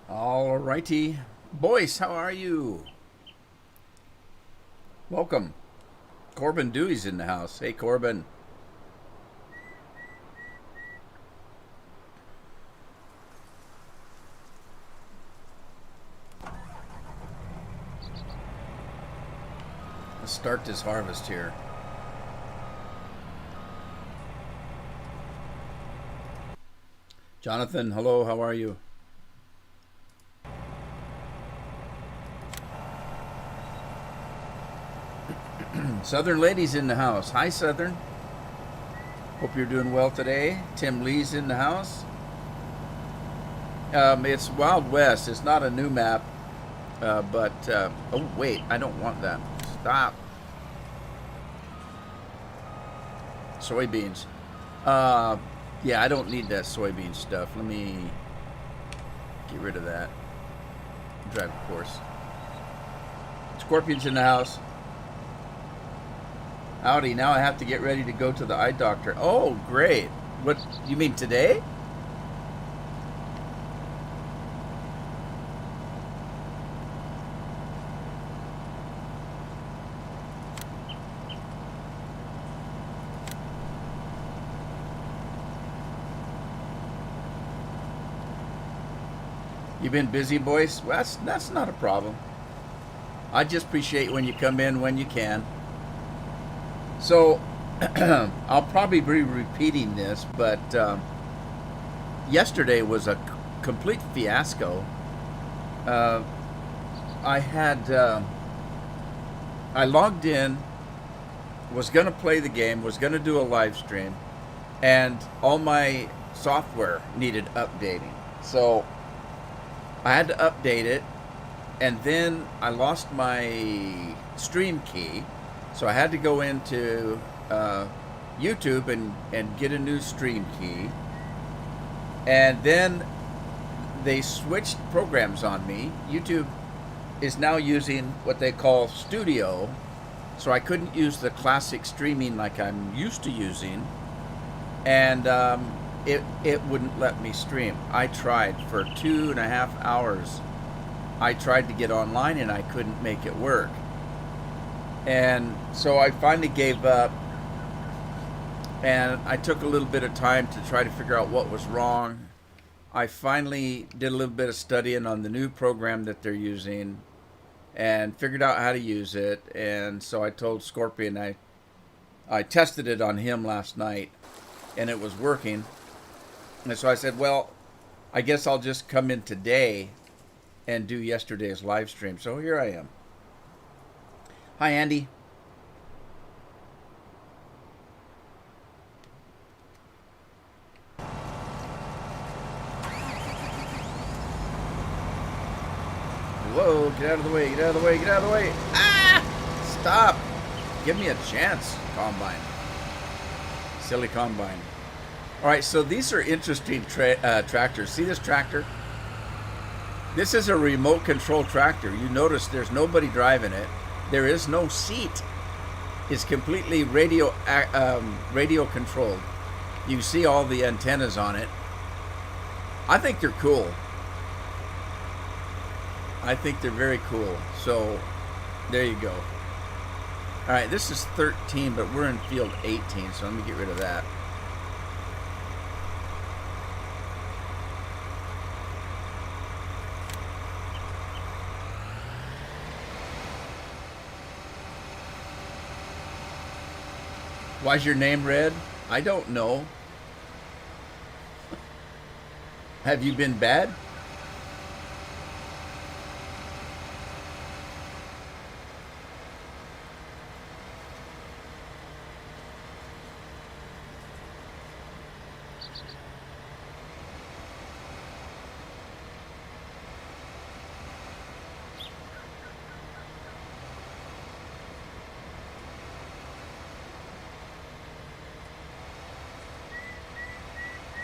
All righty. Boyce, how are you? Welcome. Corbin Dewey's in the house. Hey, Corbin. Let's start this harvest here. Jonathan, hello, how are you? Southern Lady's in the house. Hi, Southern. Hope you're doing well today. Tim Lee's in the house. It's Wild West. It's not a new map, oh, wait, I don't want that. Stop. Soybeans. Yeah, I don't need that soybean stuff. Let me get rid of that. Drive course. Scorpion's in the house. Howdy, now I have to get ready to go to the eye doctor. Oh, great. What, you mean today? You been busy, boys? Well, that's not a problem. I just appreciate when you come in when you can. So, I'll probably be repeating this, but yesterday was a complete fiasco. I logged in, was going to play the game, was going to do a live stream, and all my software needed updating. So, I had to update it, and then I lost my stream key. So I had to go into YouTube and get a new stream key. And then they switched programs on me. YouTube is now using what they call Studio. So I couldn't use the classic streaming like I'm used to using. And it wouldn't let me stream. I tried for 2.5 hours. I tried to get online and I couldn't make it work. And so I finally gave up, and I took a little bit of time to try to figure out what was wrong. I finally did a little bit of studying on the new program that they're using and figured out how to use it. And so I told Scorpion, I tested it on him last night and it was working. And so I said, well, I guess I'll just come in today and do yesterday's live stream. So here I am. Hi, Andy. Whoa, get out of the way, get out of the way, get out of the way. Ah! Stop. Give me a chance, Combine. Silly Combine. All right, so these are interesting tractors. See this tractor? This is a remote control tractor. You notice there's nobody driving it. There is no seat. It's completely radio controlled. You see all the antennas on it. I think they're cool. I think they're very cool. So there you go. All right, this is 13, but we're in field 18, so let me get rid of that. Why's your name red? I don't know. Have you been bad?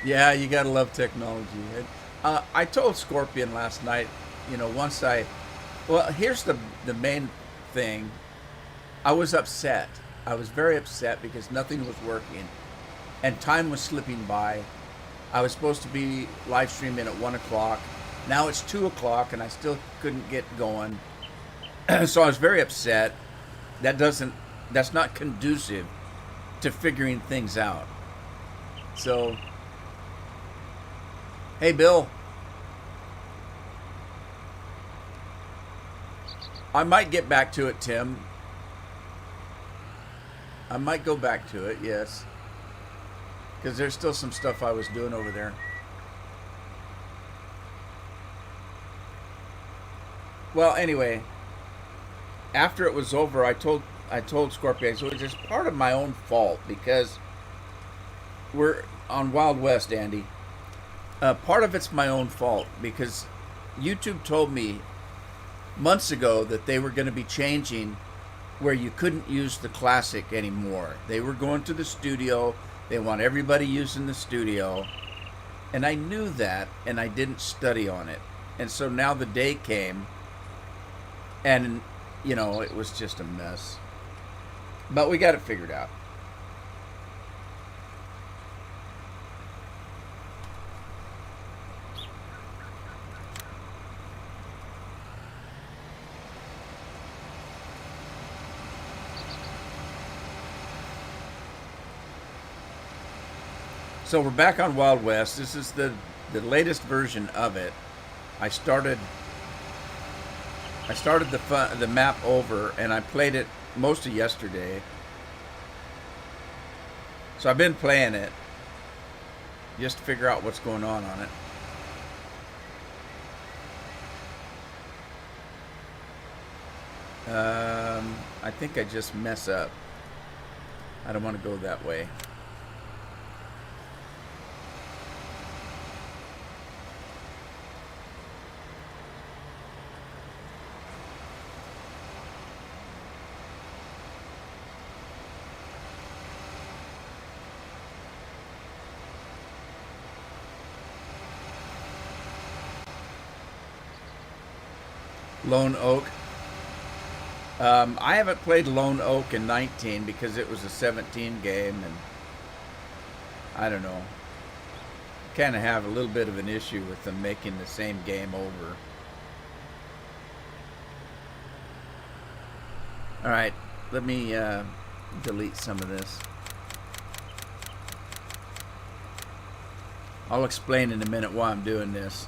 Yeah, you gotta love technology. I told Scorpion last night, once well, here's the main thing. I was upset. I was very upset because nothing was working, and time was slipping by. I was supposed to be live streaming at 1 o'clock. Now it's 2 o'clock, and I still couldn't get going. So I was very upset. That's not conducive to figuring things out. So, hey, Bill, I might get back to it, Tim. I might go back to it, yes. Because there's still some stuff I was doing over there. Well, anyway, after it was over, I told Scorpion, so it was just part of my own fault because we're on Wild West, Andy. Part of it's my own fault because YouTube told me months ago that they were going to be changing where you couldn't use the classic anymore. They were going to the studio. They want everybody using the studio. And I knew that, and I didn't study on it. And so now the day came, and, it was just a mess. But we got it figured out. So we're back on Wild West. This is the latest version of it. I started the map over, and I played it most of yesterday. So I've been playing it just to figure out what's going on it. I think I just mess up. I don't want to go that way. Lone Oak. I haven't played Lone Oak in 19 because it was a 17 game, and I don't know. Kind of have a little bit of an issue with them making the same game over. All right, let me delete some of this. I'll explain in a minute why I'm doing this.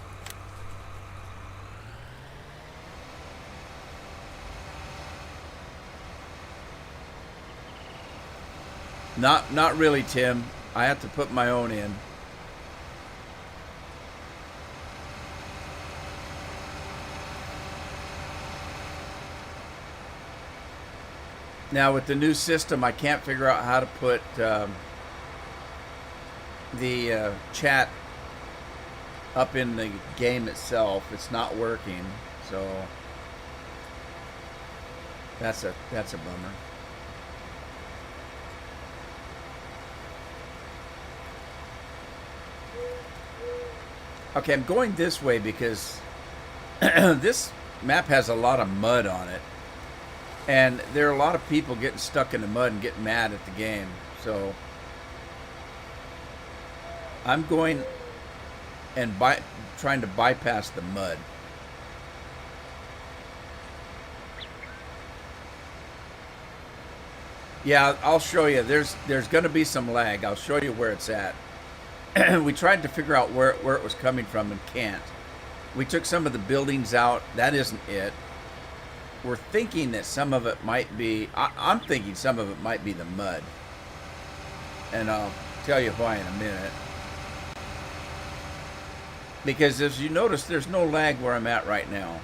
Not really, Tim. I have to put my own in. Now with the new system, I can't figure out how to put the chat up in the game itself. It's not working, so that's a bummer. Okay, I'm going this way because this map has a lot of mud on it. And there are a lot of people getting stuck in the mud and getting mad at the game. So I'm going and trying to bypass the mud. Yeah, I'll show you. There's going to be some lag. I'll show you where it's at. We tried to figure out where it was coming from and can't. We took some of the buildings out. That isn't it. We're thinking that some of it might be... I'm thinking some of it might be the mud. And I'll tell you why in a minute. Because as you notice, there's no lag where I'm at right now.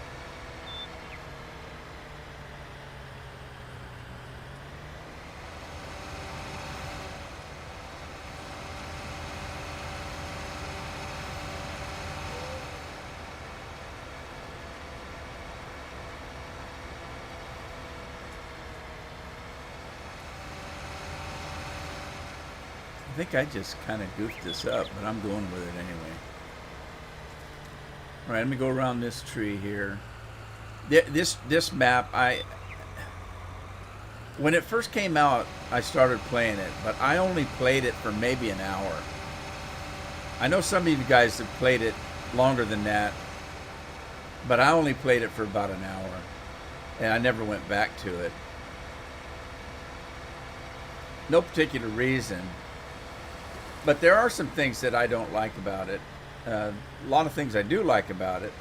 think I just kind of goofed this up, but I'm going with it anyway. All right, let me go around this tree here. This map, when it first came out, I started playing it, but I only played it for maybe an hour. I know some of you guys have played it longer than that, but I only played it for about an hour, and I never went back to it. No particular reason, but there are some things that I don't like about it. A lot of things I do like about it.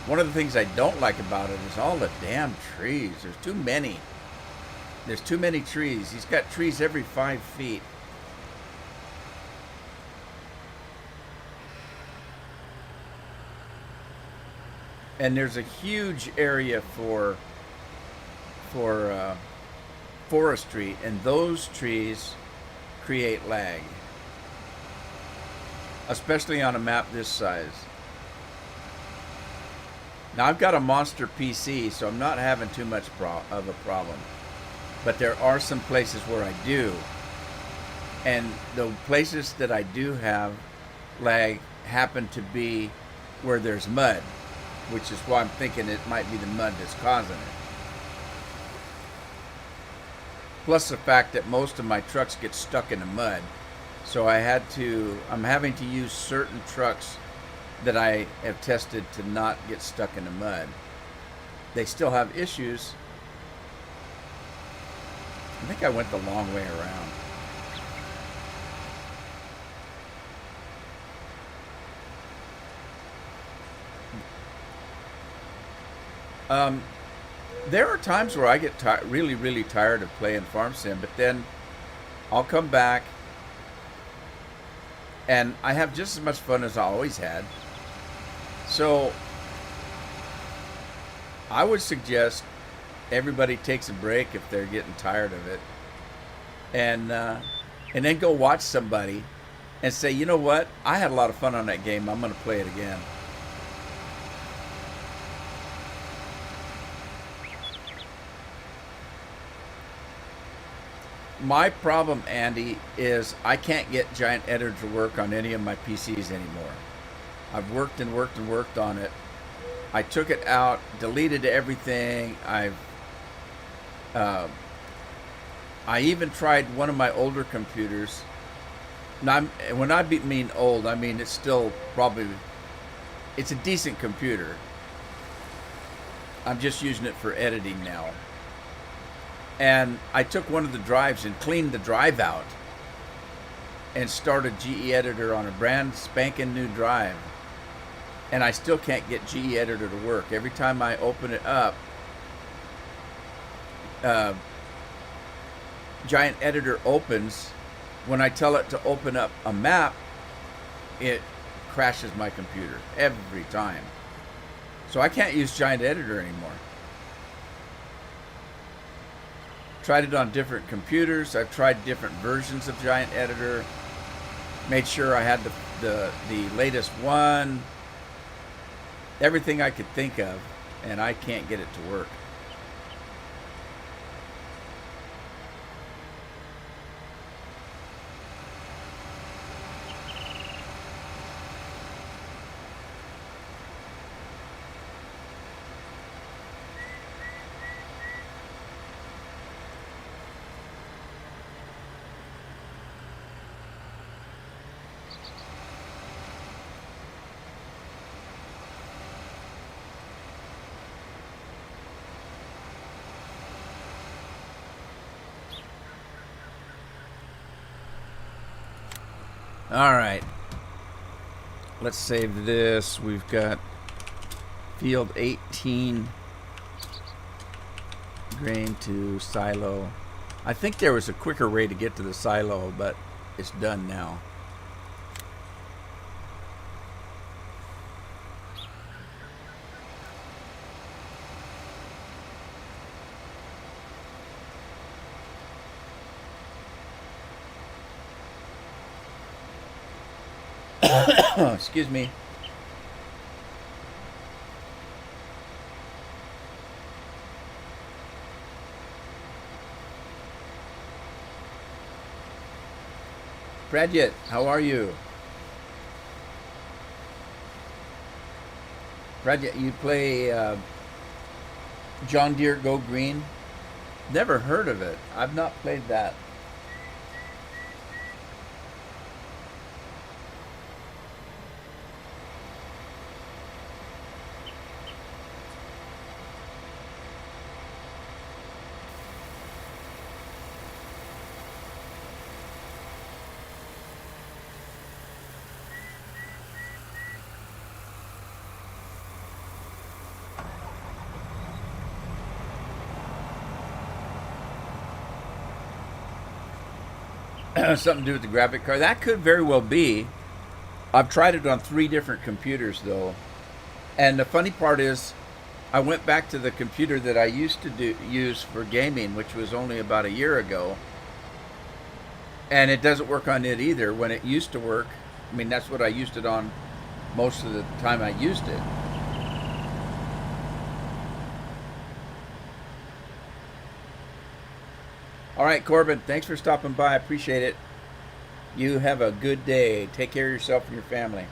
One of the things I don't like about it is all the damn trees. There's too many. There's too many trees. He's got trees every 5 feet. And there's a huge area for forestry, and those trees create lag, especially on a map this size. Now I've got a monster PC, so I'm not having too much of a problem, but there are some places where I do, and the places that I do have lag happen to be where there's mud, which is why I'm thinking it might be the mud that's causing it. Plus the fact that most of my trucks get stuck in the mud. So I'm having to use certain trucks that I have tested to not get stuck in the mud. They still have issues. I think I went the long way around. There are times where I get really, really tired of playing Farm Sim, but then I'll come back and I have just as much fun as I always had. So I would suggest everybody takes a break if they're getting tired of it, and then go watch somebody and say, you know what, I had a lot of fun on that game, I'm going to play it again. My problem, Andy, is I can't get Giant Editor to work on any of my PCs anymore. I've worked and worked and worked on it. I took it out, deleted everything. I even tried one of my older computers. Now, when I mean old, I mean it's still it's a decent computer. I'm just using it for editing now. And I took one of the drives and cleaned the drive out and started GE Editor on a brand spanking new drive. And I still can't get GE Editor to work. Every time I open it up, Giant Editor opens. When I tell it to open up a map, it crashes my computer every time. So I can't use Giant Editor anymore. Tried it on different computers. I've tried different versions of Giant Editor. Made sure I had the latest one. Everything I could think of, and I can't get it to work. All right, let's save this. We've got field 18, grain to silo. I think there was a quicker way to get to the silo, but it's done now. Excuse me. Pradjit, how are you? Pradjit, you play John Deere Go Green? Never heard of it. I've not played that. Something to do with the graphic card. That could very well be. I've tried it on 3 different computers though. And the funny part is I went back to the computer that I used to use for gaming, which was only about a year ago. And it doesn't work on it either. When it used to work, I mean, that's what I used it on most of the time I used it. All right, Corbin, thanks for stopping by. I appreciate it. You have a good day. Take care of yourself and your family.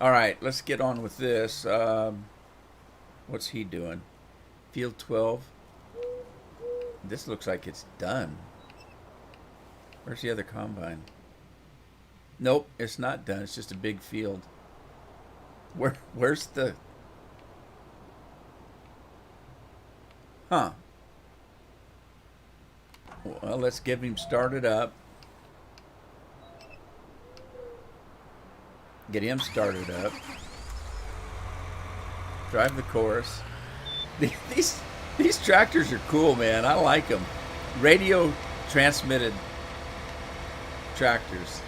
All right, let's get on with this. What's he doing? Field 12. This looks like it's done. Where's the other combine? Nope, it's not done. It's just a big field. Where's the... Huh. Well, let's get him started up. Get him started up. Drive the course. These tractors are cool, man. I like them. Radio transmitted tractors.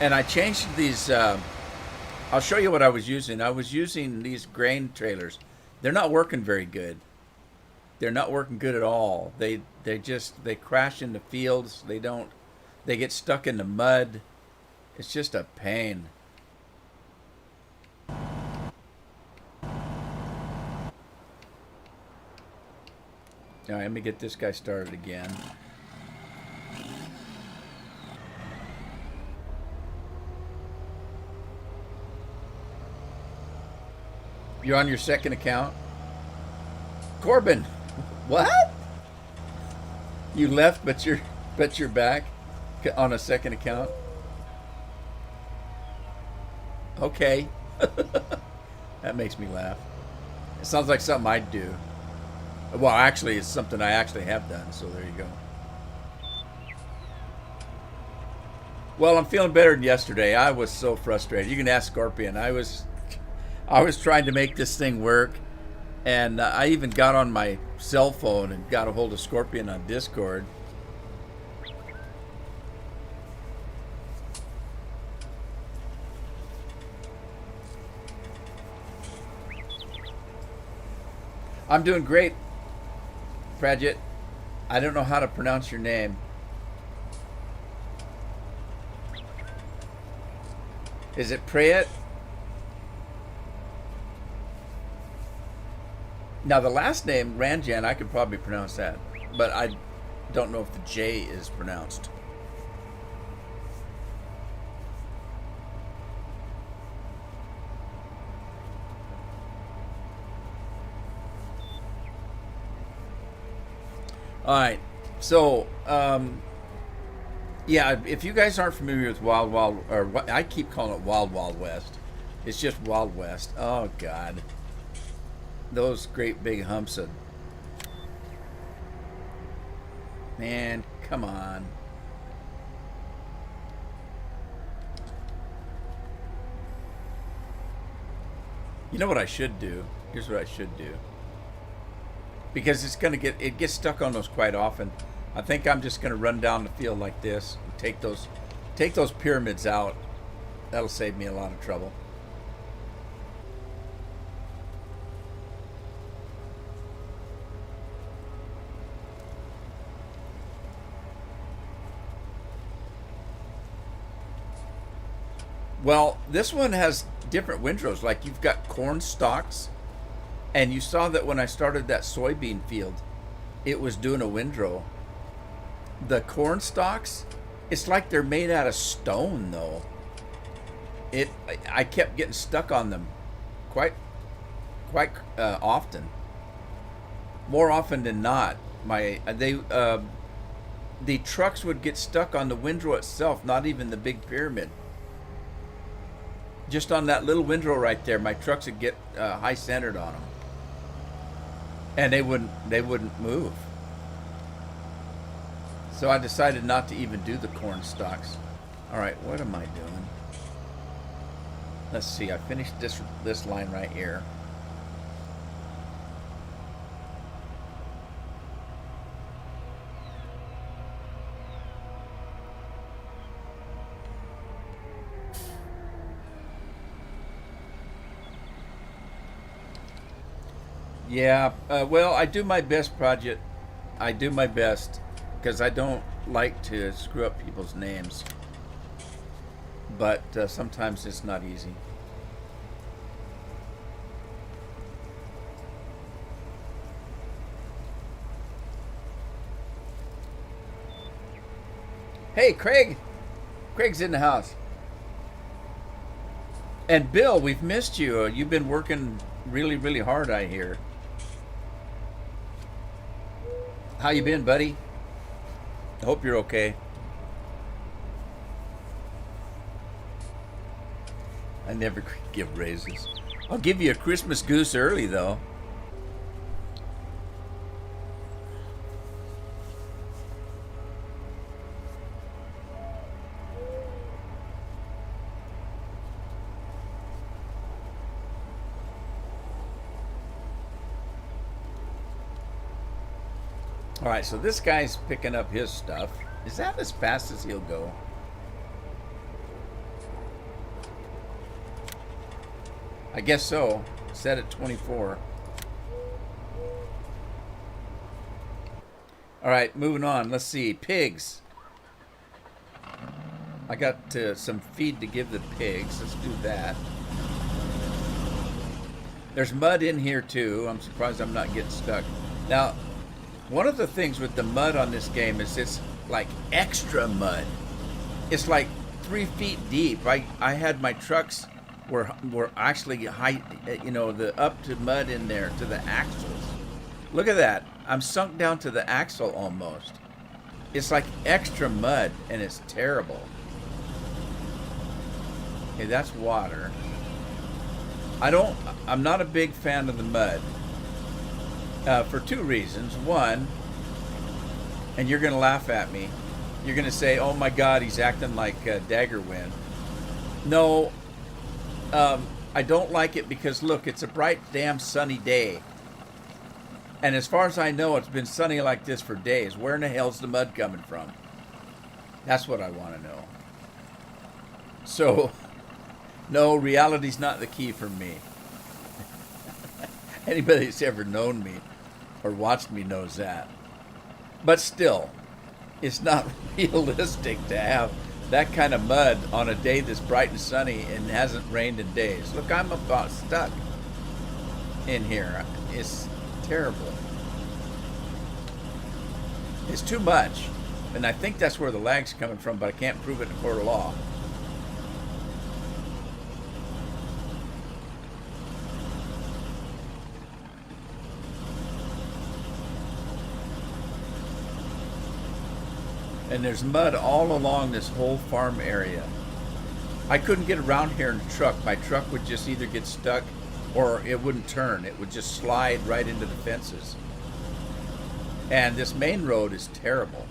And I changed these. I'll show you what I was using. I was using these grain trailers. They're not working very good. They're not working good at all. They crash into fields. They get stuck in the mud. It's just a pain. All right, let me get this guy started again. You're on your second account? Corbin, what? You left, but you're back on a second account? Okay. That makes me laugh. It sounds like something I'd do. Well, actually, it's something I actually have done, so there you go. Well, I'm feeling better than yesterday. I was so frustrated. You can ask Scorpion. I was trying to make this thing work, and I even got on my cell phone and got a hold of Scorpion on Discord. I'm doing great, Pradjit. I don't know how to pronounce your name. Is it Prayet? Now, the last name, Ranjan, I could probably pronounce that, but I don't know if the J is pronounced. All right, so yeah, if you guys aren't familiar with Wild Wild, or what I keep calling it Wild Wild West, it's just Wild West. Oh God, those great big humps of, man, come on. You know what I should do? Here's what I should do. Because it gets stuck on those quite often. I think I'm just gonna run down the field like this and take those pyramids out. That'll save me a lot of trouble. Well, this one has different windrows. Like you've got corn stalks, and you saw that when I started that soybean field, it was doing a windrow. The corn stalks, it's like they're made out of stone, though. I kept getting stuck on them, quite often. More often than not, the trucks would get stuck on the windrow itself, not even the big pyramid. Just on that little windrow right there, my trucks would get high centered on them, and they wouldn't move. So I decided not to even do the corn stalks. All right, what am I doing? Let's see. I finished this line right here. Yeah, well, I do my best, project. I do my best because I don't like to screw up people's names. But sometimes it's not easy. Hey, Craig. Craig's in the house. And Bill, we've missed you. You've been working really, really hard, I hear. How you been, buddy? I hope you're okay. I never give raises. I'll give you a Christmas goose early, though. All right, so this guy's picking up his stuff. Is that as fast as he'll go? I guess so. Set at 24. All right, moving on. Let's see. Pigs. I got some feed to give the pigs. Let's do that. There's mud in here too. I'm surprised I'm not getting stuck. Now, one of the things with the mud on this game is it's like extra mud. It's like 3 feet deep. I had my trucks were actually high, the up to mud in there to the axles. Look at that. I'm sunk down to the axle almost. It's like extra mud and it's terrible. Okay, that's water. I'm not a big fan of the mud. For 2 reasons. One, and you're going to laugh at me. You're going to say, oh my God, he's acting like Daggerwind. No, I don't like it because, look, it's a bright, damn sunny day. And as far as I know, it's been sunny like this for days. Where in the hell's the mud coming from? That's what I want to know. So, no, reality's not the key for me. Anybody that's ever known me or watched me knows that. But still, it's not realistic to have that kind of mud on a day that's bright and sunny and hasn't rained in days. Look, I'm about stuck in here. It's terrible. It's too much. And I think that's where the lag's coming from, but I can't prove it in court of law. And there's mud all along this whole farm area. I couldn't get around here in the truck. My truck would just either get stuck or it wouldn't turn. It would just slide right into the fences. And this main road is terrible.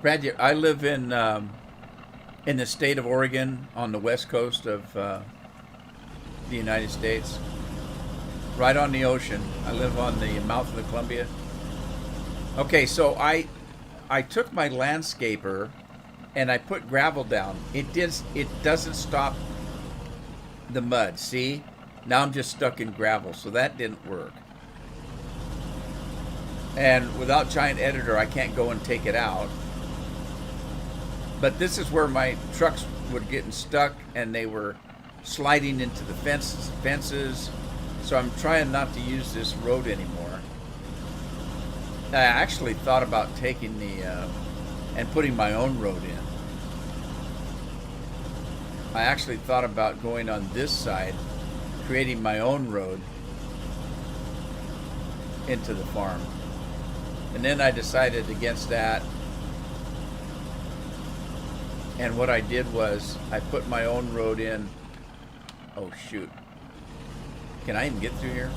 Brad, I live in the state of Oregon on the west coast of the United States, right on the ocean. I live on the mouth of the Columbia. Okay, so I took my landscaper and I put gravel down. It doesn't stop the mud. See? Now I'm just stuck in gravel, so that didn't work. And without Giant Editor, I can't go and take it out. But this is where my trucks were getting stuck, and they were sliding into the fences. So I'm trying not to use this road anymore. I actually thought about taking the and putting my own road in. I actually thought about going on this side, creating my own road into the farm. And then I decided against that. And what I did was I put my own road in. Oh, shoot. Can I even get through here?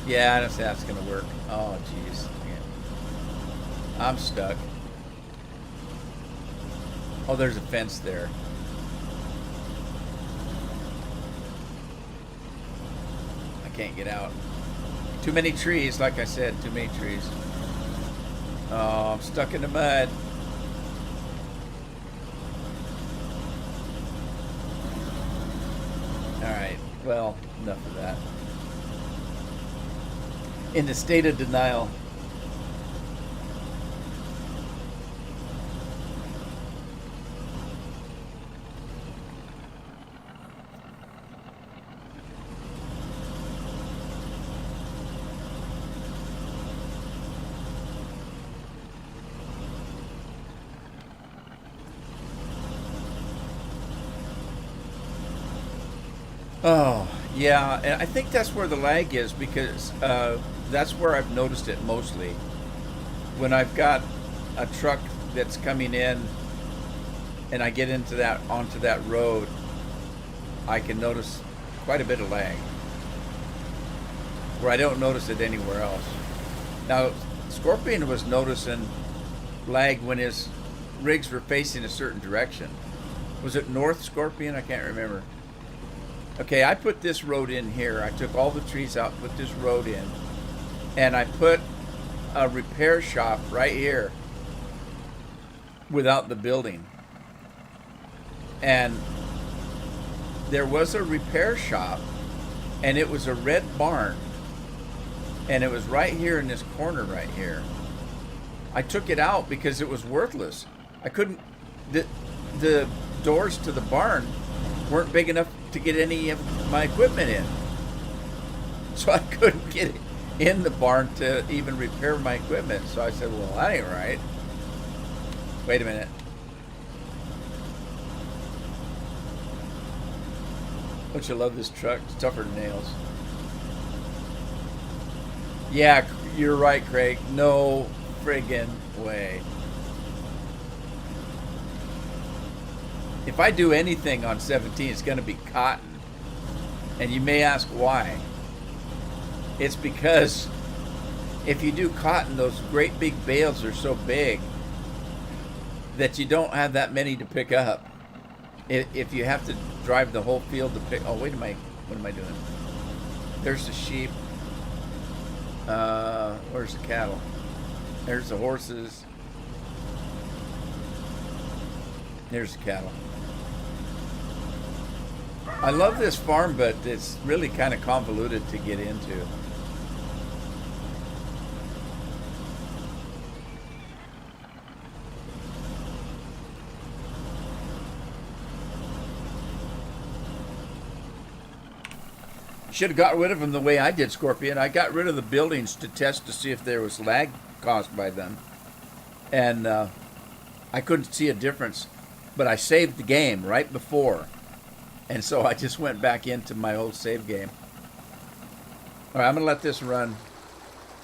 Yeah, I don't see how it's going to work. Oh, jeez. I'm stuck. Oh, there's a fence there. I can't get out. Too many trees, like I said, too many trees. Oh, I'm stuck in the mud. Alright, well, enough of that. In the state of denial. Oh, yeah, and I think that's where the lag is, because that's where I've noticed it mostly. When I've got a truck that's coming in and I get onto that road, I can notice quite a bit of lag, where I don't notice it anywhere else. Now, Scorpion was noticing lag when his rigs were facing a certain direction. Was it north, Scorpion? I can't remember. Okay, I put this road in here. I took all the trees out, put this road in, and I put a repair shop right here without the building. And there was a repair shop, and it was a red barn, and it was right here in this corner right here. I took it out because it was worthless. I couldn't, the doors to the barn weren't big enough to get any of my equipment in. So I couldn't get in the barn to even repair my equipment. So I said, well, that ain't right. Wait a minute. Don't you love this truck? It's tougher than nails. Yeah, you're right, Craig. No friggin' way. If I do anything on 17, it's going to be cotton. And you may ask why. It's because if you do cotton, those great big bales are so big that you don't have that many to pick up. If you have to drive the whole field to pick... Oh, what am I doing? There's the sheep. Where's the cattle? There's the horses. There's the cattle. I love this farm, but it's really kind of convoluted to get into. Should have got rid of them the way I did, Scorpion. I got rid of the buildings to test to see if there was lag caused by them. And I couldn't see a difference. But I saved the game right before. And so I just went back into my old save game. All right, I'm going to let this run.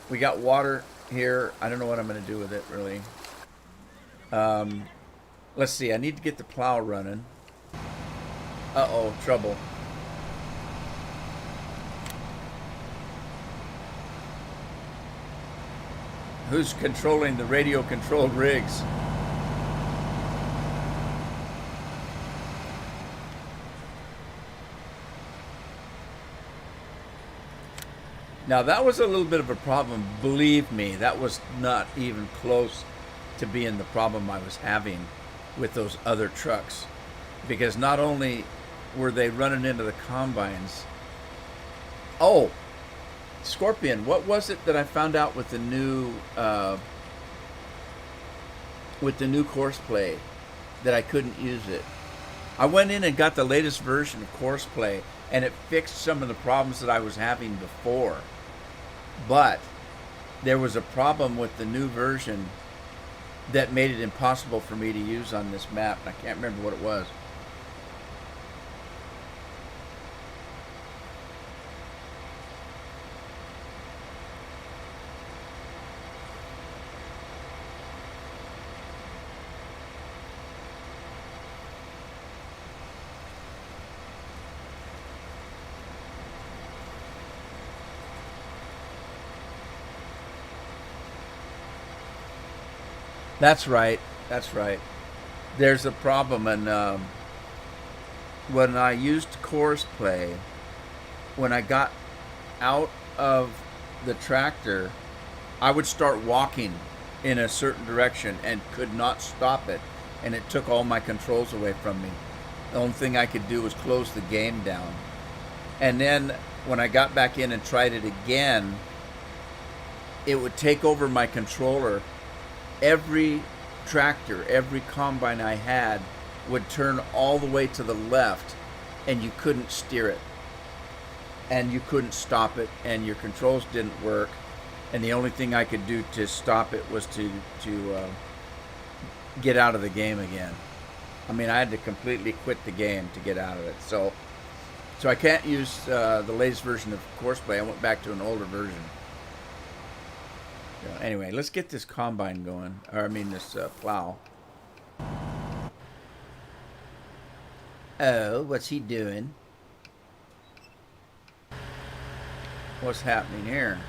We got water here. I don't know what I'm going to do with it, really. Let's see. I need to get the plow running. Uh-oh, trouble. Who's controlling the radio-controlled rigs? Now that was a little bit of a problem, believe me. That was not even close to being the problem I was having with those other trucks, because not only were they running into the combines. Oh, Scorpion, what was it that I found out with the new course play that I couldn't use it? I went in and got the latest version of course play, and it fixed some of the problems that I was having before. But there was a problem with the new version that made it impossible for me to use on this map, and I can't remember what it was. That's right. That's right. There's a problem, and when I used course play, when I got out of the tractor, I would start walking in a certain direction and could not stop it, and it took all my controls away from me. The only thing I could do was close the game down. And then when I got back in and tried it again, it would take over my controller. Every tractor, every combine I had would turn all the way to the left, and you couldn't steer it, and you couldn't stop it, and your controls didn't work, and the only thing I could do to stop it was to get out of the game again. I mean, I had to completely quit the game to get out of it. So I can't use the latest version of course play. I went back to an older version. Anyway, let's get this combine going. Or I mean, this plow. Oh, what's he doing? What's happening here?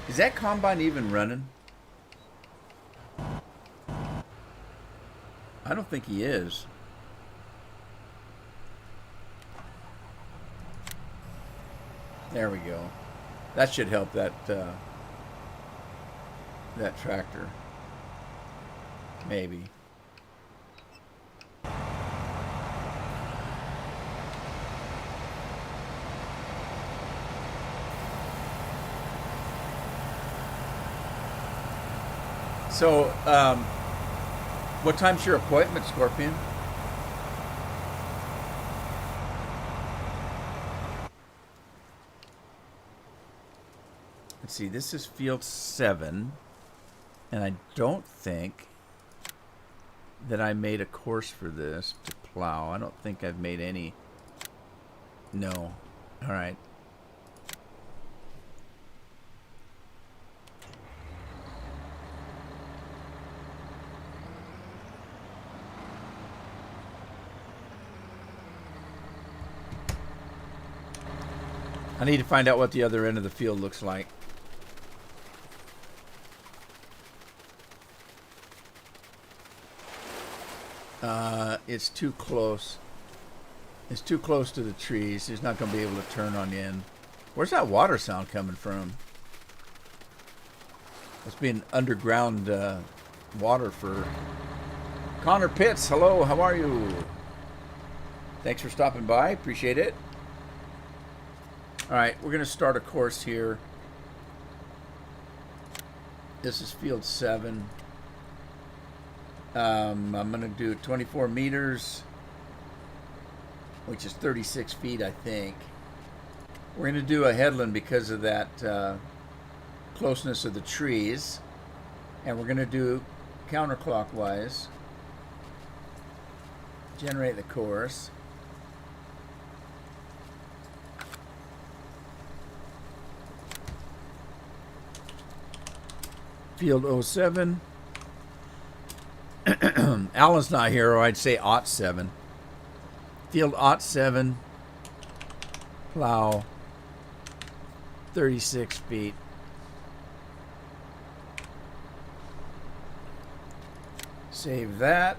Is that combine even running? I don't think he is. There we go. That should help that that tractor. Maybe. So, what time's your appointment, Scorpion? Let's see, this is field 7, and I don't think that I made a course for this to plow. I don't think I've made any. No. All right. I need to find out what the other end of the field looks like. It's too close. It's too close to the trees. He's not going to be able to turn on in. Where's that water sound coming from? Must be an underground water for... Connor Pitts, hello, how are you? Thanks for stopping by. Appreciate it. All right, we're going to start a course here. This is field 7. I'm going to do 24 meters, which is 36 feet, I think. We're going to do a headland because of that closeness of the trees. And we're going to do counterclockwise. Generate the course. Field 07. Alan's not here, or I'd say 07. Field 07. Plow. 36 feet. Save that.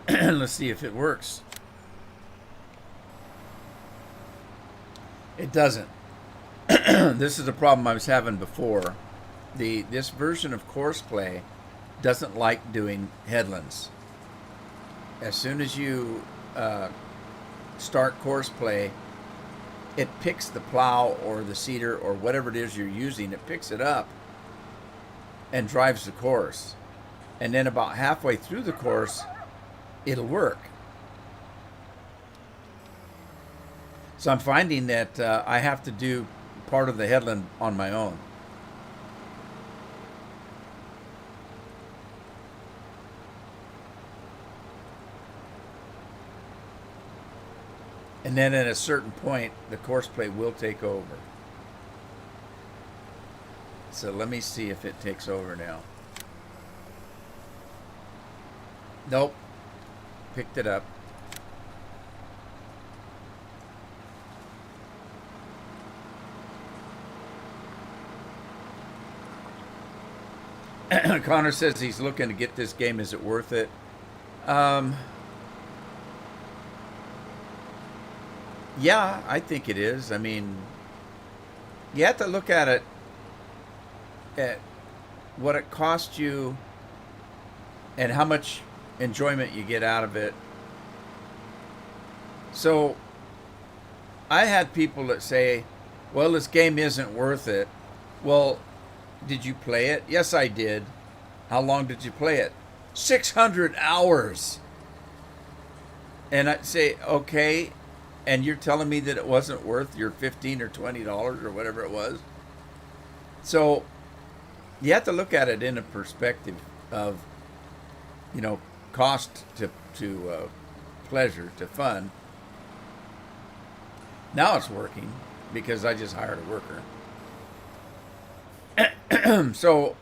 Let's see if it works. It doesn't. This is a problem I was having before. This version of Courseplay doesn't like doing headlands. As soon as you start Courseplay, it picks the plow or the seeder or whatever it is you're using. It picks it up and drives the course. And then about halfway through the course, it'll work. So I'm finding that I have to do part of the headland on my own. And then at a certain point, the Courseplay will take over. So let me see if it takes over now. Nope. Picked it up. Connor says he's looking to get this game. Is it worth it? Yeah, I think it is. I mean, you have to look at it at what it costs you and how much enjoyment you get out of it. So I had people that say, well, this game isn't worth it. Well, did you play it? Yes, I did. How long did you play it? 600 hours. And I'd say, okay, and you're telling me that it wasn't worth your $15 or $20 or whatever it was? So you have to look at it in a perspective of, you know, cost to pleasure, to fun. Now it's working because I just hired a worker. So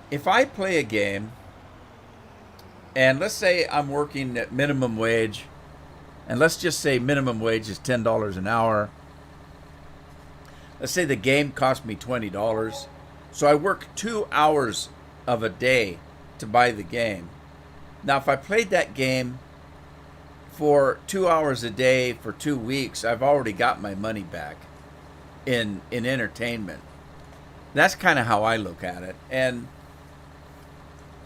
if I play a game, and let's say I'm working at minimum wage, and let's just say minimum wage is $10 an hour. Let's say the game cost me $20. So I work 2 hours of a day to buy the game. Now, if I played that game for 2 hours a day for 2 weeks, I've already got my money back in entertainment. That's kind of how I look at it. And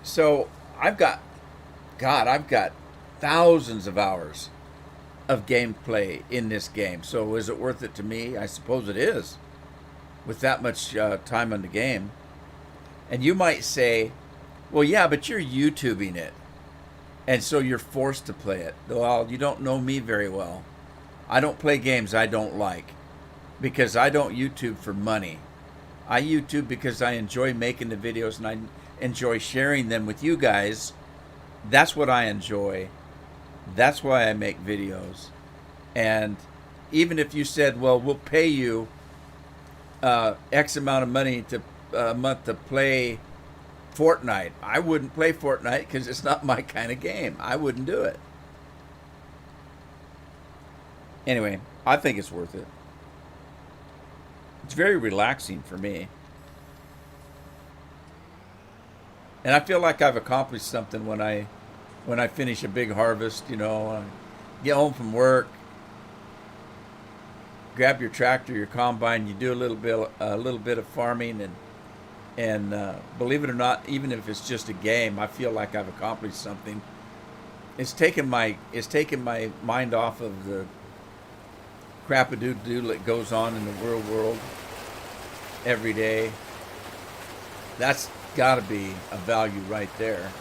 so I've got thousands of hours of gameplay in this game. So is it worth it to me? I suppose it is, with that much time on the game. And you might say, well, yeah, but you're YouTubing it, and so you're forced to play it. Well, you don't know me very well. I don't play games I don't like, because I don't YouTube for money. I YouTube because I enjoy making the videos and I enjoy sharing them with you guys. That's what I enjoy. That's why I make videos. And even if you said, well, we'll pay you X amount of money to a month to play Fortnite, I wouldn't play Fortnite because it's not my kind of game. I wouldn't do it. Anyway, I think it's worth it. It's very relaxing for me. And I feel like I've accomplished something when I finish a big harvest, you know, get home from work, grab your tractor, your combine, you do a little bit of farming, and believe it or not, even if it's just a game, I feel like I've accomplished something. It's taken my mind off of the crap-a-doo-doo that goes on in the real world every day. That's got to be a value right there.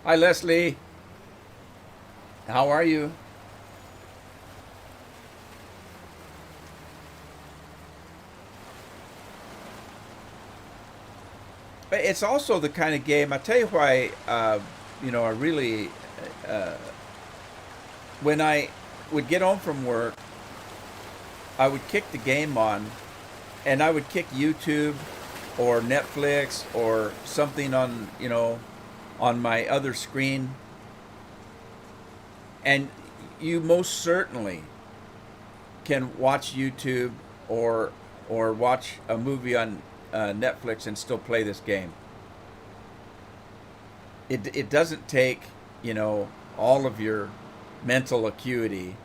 Hi, Leslie. How are you? But it's also the kind of game, I tell you why, you know, I really, when I would get home from work, I would kick the game on, and I would kick YouTube, or Netflix or something on, on my other screen. And you most certainly can watch YouTube or watch a movie on Netflix and still play this game. It doesn't take, all of your mental acuity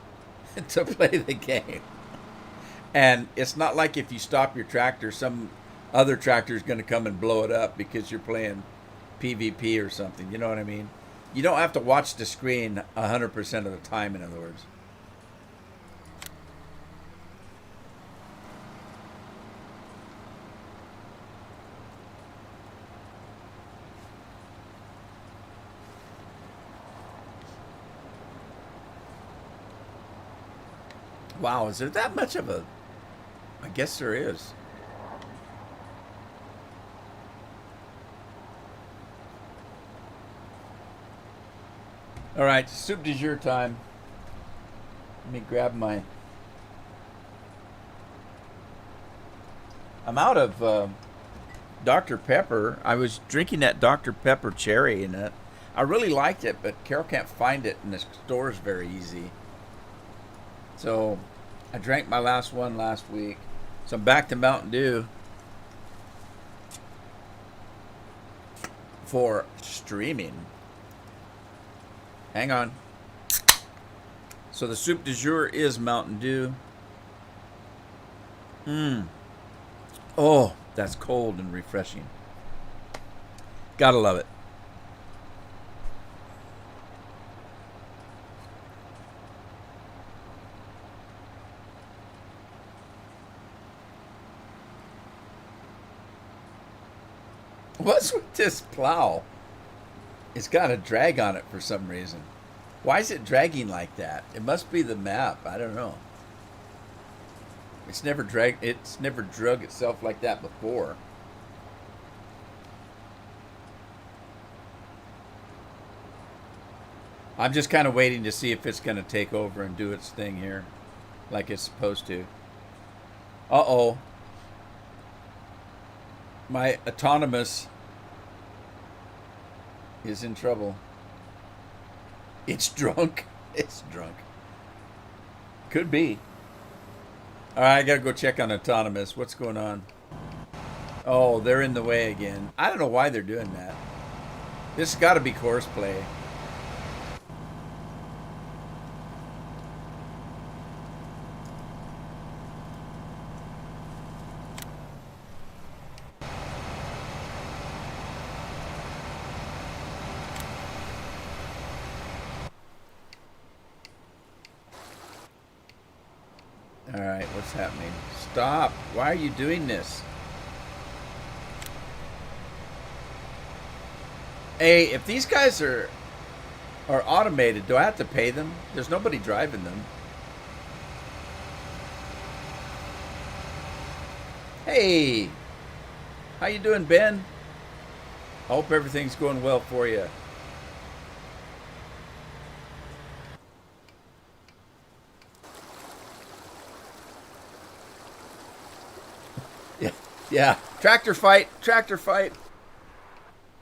to play the game. And it's not like if you stop your tractor, some other tractor is going to come and blow it up because you're playing PvP or something. You know what I mean? You don't have to watch the screen 100% of the time, in other words. Wow, is there that much of a... I guess there is. All right, soup du jour time. Let me grab my... I'm out of Dr. Pepper. I was drinking that Dr. Pepper cherry in it. I really liked it, but Carol can't find it in the stores very easy. So I drank my last one last week. So I'm back to Mountain Dew for streaming. Hang on. So the soup du jour is Mountain Dew. Oh, that's cold and refreshing. Gotta love it. What's with this plow? It's got a drag on it for some reason. Why is it dragging like that? It must be the map. I don't know. It's never drug itself like that before. I'm just kind of waiting to see if it's going to take over and do its thing here like it's supposed to. Uh-oh. My autonomous is in trouble. It's drunk. It's drunk. Could be. All right, I gotta go check on autonomous. What's going on? Oh, they're in the way again. I don't know why they're doing that. This has got to be course play. All right, what's happening? Stop. Why are you doing this? Hey, if these guys are automated, do I have to pay them? There's nobody driving them. Hey, how you doing, Ben? I hope everything's going well for you. Yeah. Tractor fight.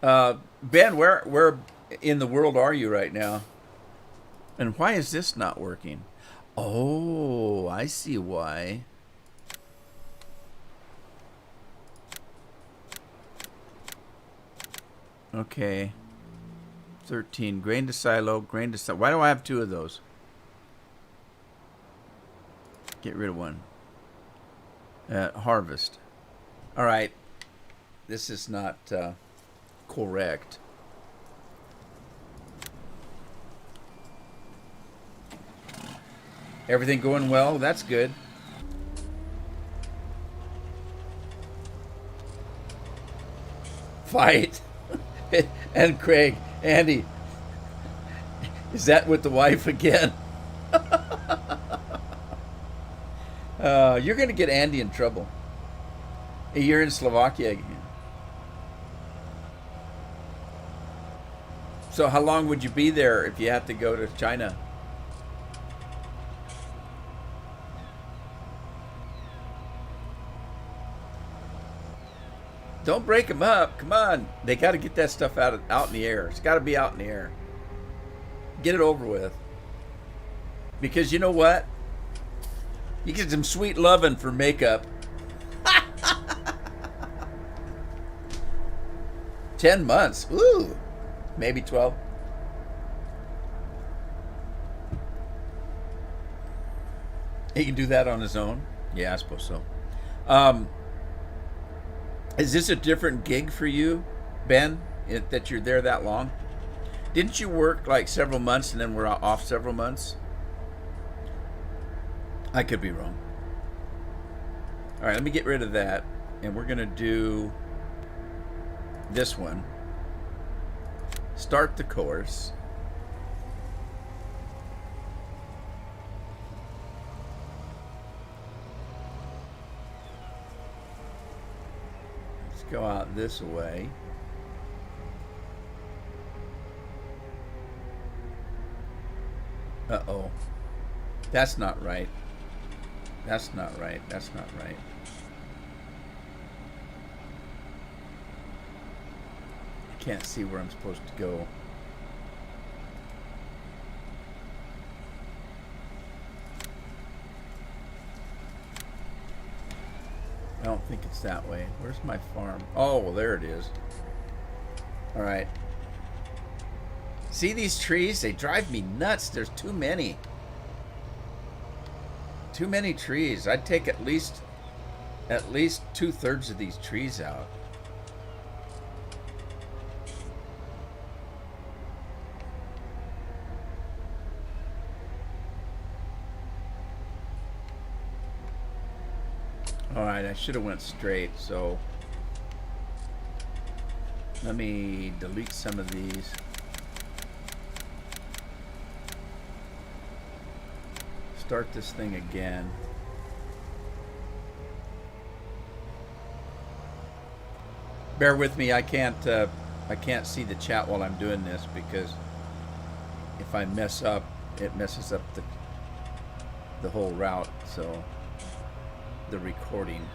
Ben, where in the world are you right now? And why is this not working? Oh, I see why. Okay. 13. Grain to silo, grain to silo. Why do I have two of those? Get rid of one. Harvest. All right. This is not correct. Everything going well? That's good. Fight. And Craig, Andy, is that with the wife again? You're going to get Andy in trouble. You're in Slovakia again. So how long would you be there if you had to go to China? Don't break them up. Come on. They got to get that stuff out in the air. It's got to be out in the air. Get it over with. Because you know what? You get some sweet loving for makeup. 10 months. Ooh. Maybe 12. He can do that on his own? Yeah, I suppose so. Is this a different gig for you, Ben, that you're there that long? Didn't you work like several months and then we're off several months? I could be wrong. All right, let me get rid of that. And we're going to do this one. Start the course. Let's go out this way. Uh-oh. That's not right. That's not right. That's not right. I can't see where I'm supposed to go. I don't think it's that way. Where's my farm? Oh, well, there it is. All right. See these trees? They drive me nuts. There's too many. Too many trees. I'd take at least 2/3 of these trees out. All right, I should have went straight, so let me delete some of these. Start this thing again. Bear with me, I can't see the chat while I'm doing this because if I mess up, it messes up the whole route, so the recording.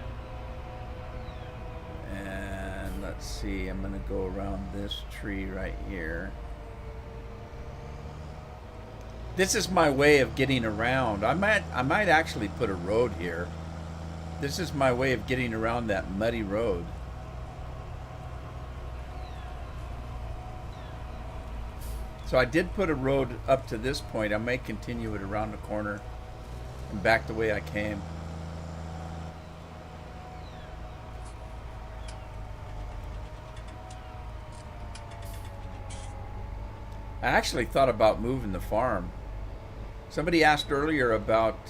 And let's see, I'm gonna go around this tree right here. This is my way of getting around. I might actually put a road here. This is my way of getting around that muddy road. So I did put a road up to this point. I may continue it around the corner and back the way I came. I actually thought about moving the farm. Somebody asked earlier about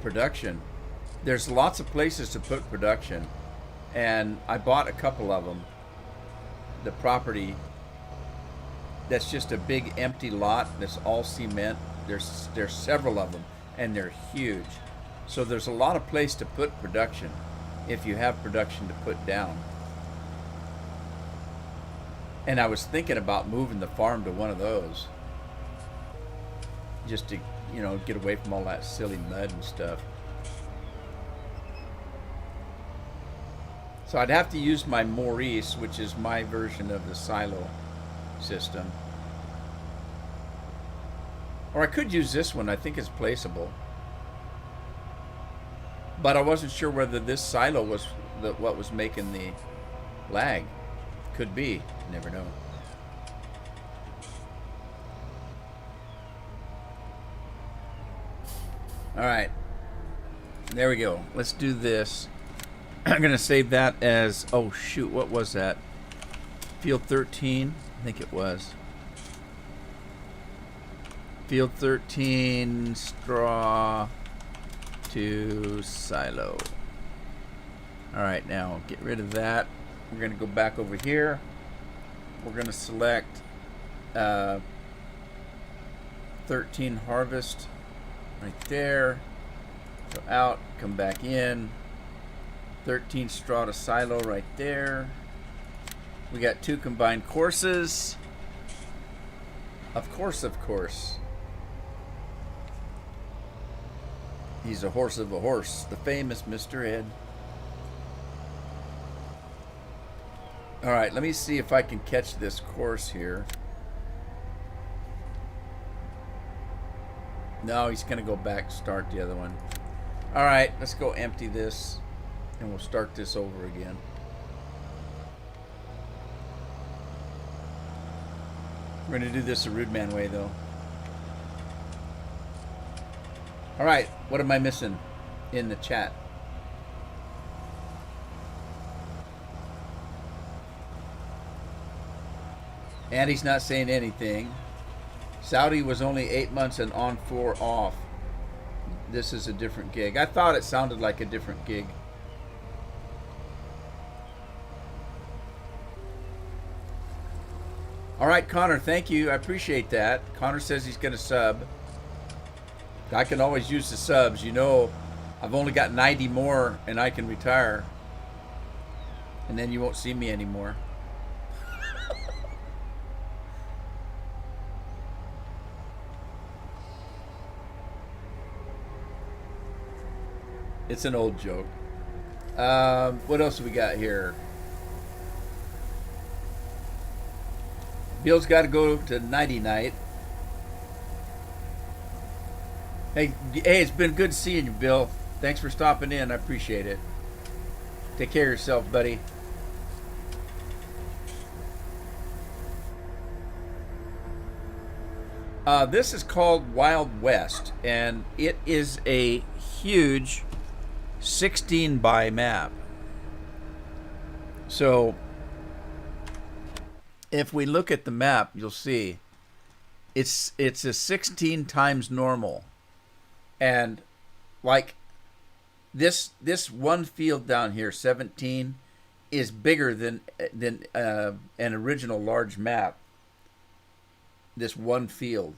production. There's lots of places to put production, and I bought a couple of them. The property that's just a big empty lot that's all cement. There's several of them, and they're huge. So there's a lot of place to put production if you have production to put down. And I was thinking about moving the farm to one of those, just to, you know, get away from all that silly mud and stuff. So I'd have to use my Maurice, which is my version of the silo system. Or I could use this one. I think it's placeable. But I wasn't sure whether this silo was what was making the lag. Could be. Never know. All right. There we go. Let's do this. I'm going to save that as... Oh, shoot. What was that? Field 13? I think it was. Field 13, straw to silo. All right, now get rid of that. We're going to go back over here. We're going to select 13 harvest right there. Go out, come back in. 13 straw to silo right there. We got 2 combined courses. Of course, of course. He's a horse of a horse, the famous Mr. Ed. All right, let me see if I can catch this course here. No, he's going to go back, start the other one. All right, let's go empty this, and we'll start this over again. We're going to do this the Rudeman way, though. All right, what am I missing in the chat? Andy's not saying anything. Saudi was only 8 months and on 4 off. This is a different gig. I thought it sounded like a different gig. All right, Connor, thank you. I appreciate that. Connor says he's going to sub. I can always use the subs. You know, I've only got 90 more and I can retire. And then you won't see me anymore. It's an old joke. What else do we got here? Bill's got to go to nighty night. Hey, it's been good seeing you, Bill. Thanks for stopping in. I appreciate it. Take care of yourself, buddy. This is called Wild West, and it is a huge 16 by map. So if we look at the map, you'll see it's a 16 times normal, and like this one field down here, 17, is bigger than an original large map. This one field,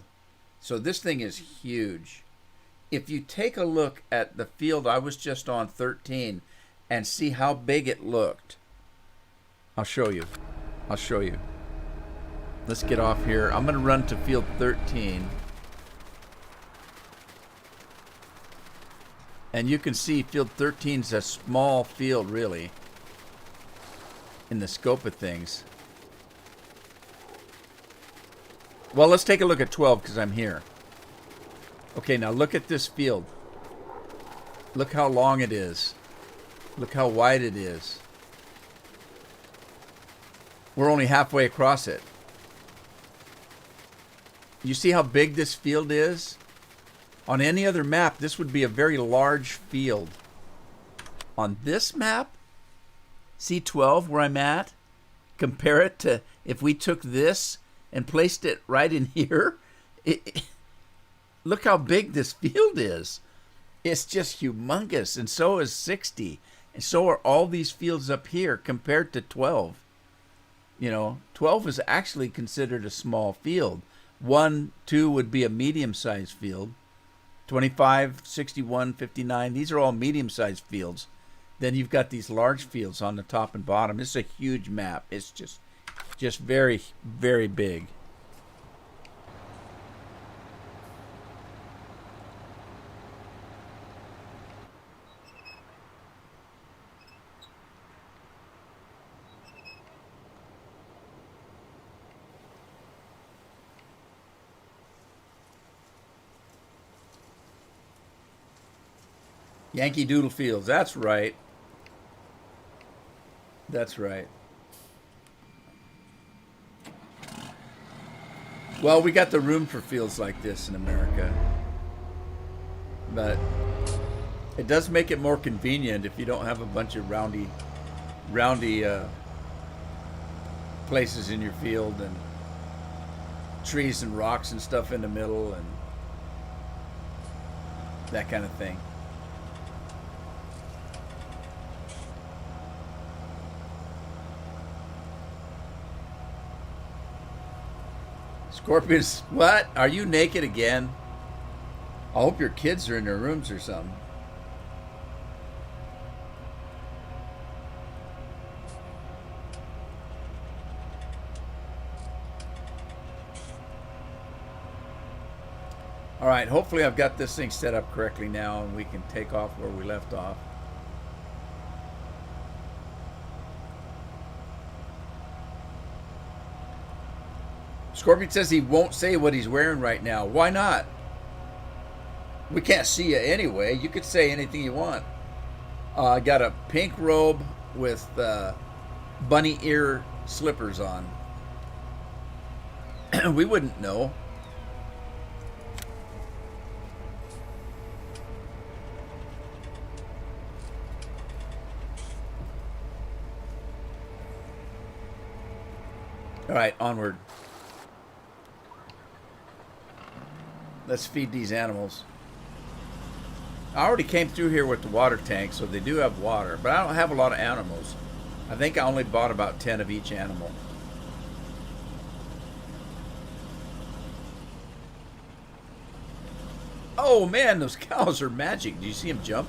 so this thing is huge. If you take a look at the field I was just on, 13, and see how big it looked, I'll show you. Let's get off here. I'm going to run to field 13. And you can see field 13 is a small field, really, in the scope of things. Well, let's take a look at 12 because I'm here. Okay, now look at this field. Look how long it is. Look how wide it is. We're only halfway across it. You see how big this field is? On any other map, this would be a very large field. On this map, C12 where I'm at, compare it to if we took this and placed it right in here. Look how big this field is. It's just humongous, and so is 60. And so are all these fields up here compared to 12. You know, 12 is actually considered a small field. 1, 2 would be a medium-sized field. 25, 61, 59, these are all medium-sized fields. Then you've got these large fields on the top and bottom. It's a huge map. It's just very, very big. Yankee Doodle Fields. That's right. That's right. Well, we got the room for fields like this in America. But it does make it more convenient if you don't have a bunch of roundy places in your field and trees and rocks and stuff in the middle and that kind of thing. Scorpions, what? Are you naked again? I hope your kids are in their rooms or something. All right, hopefully I've got this thing set up correctly now and we can take off where we left off. Scorpion says he won't say what he's wearing right now. Why not? We can't see you anyway. You could say anything you want. I got a pink robe with bunny ear slippers on. We wouldn't know. All right, onward. Let's feed these animals. I already came through here with the water tank, so they do have water, but I don't have a lot of animals. I think I only bought about 10 of each animal. Oh man, those cows are magic. Do you see them jump?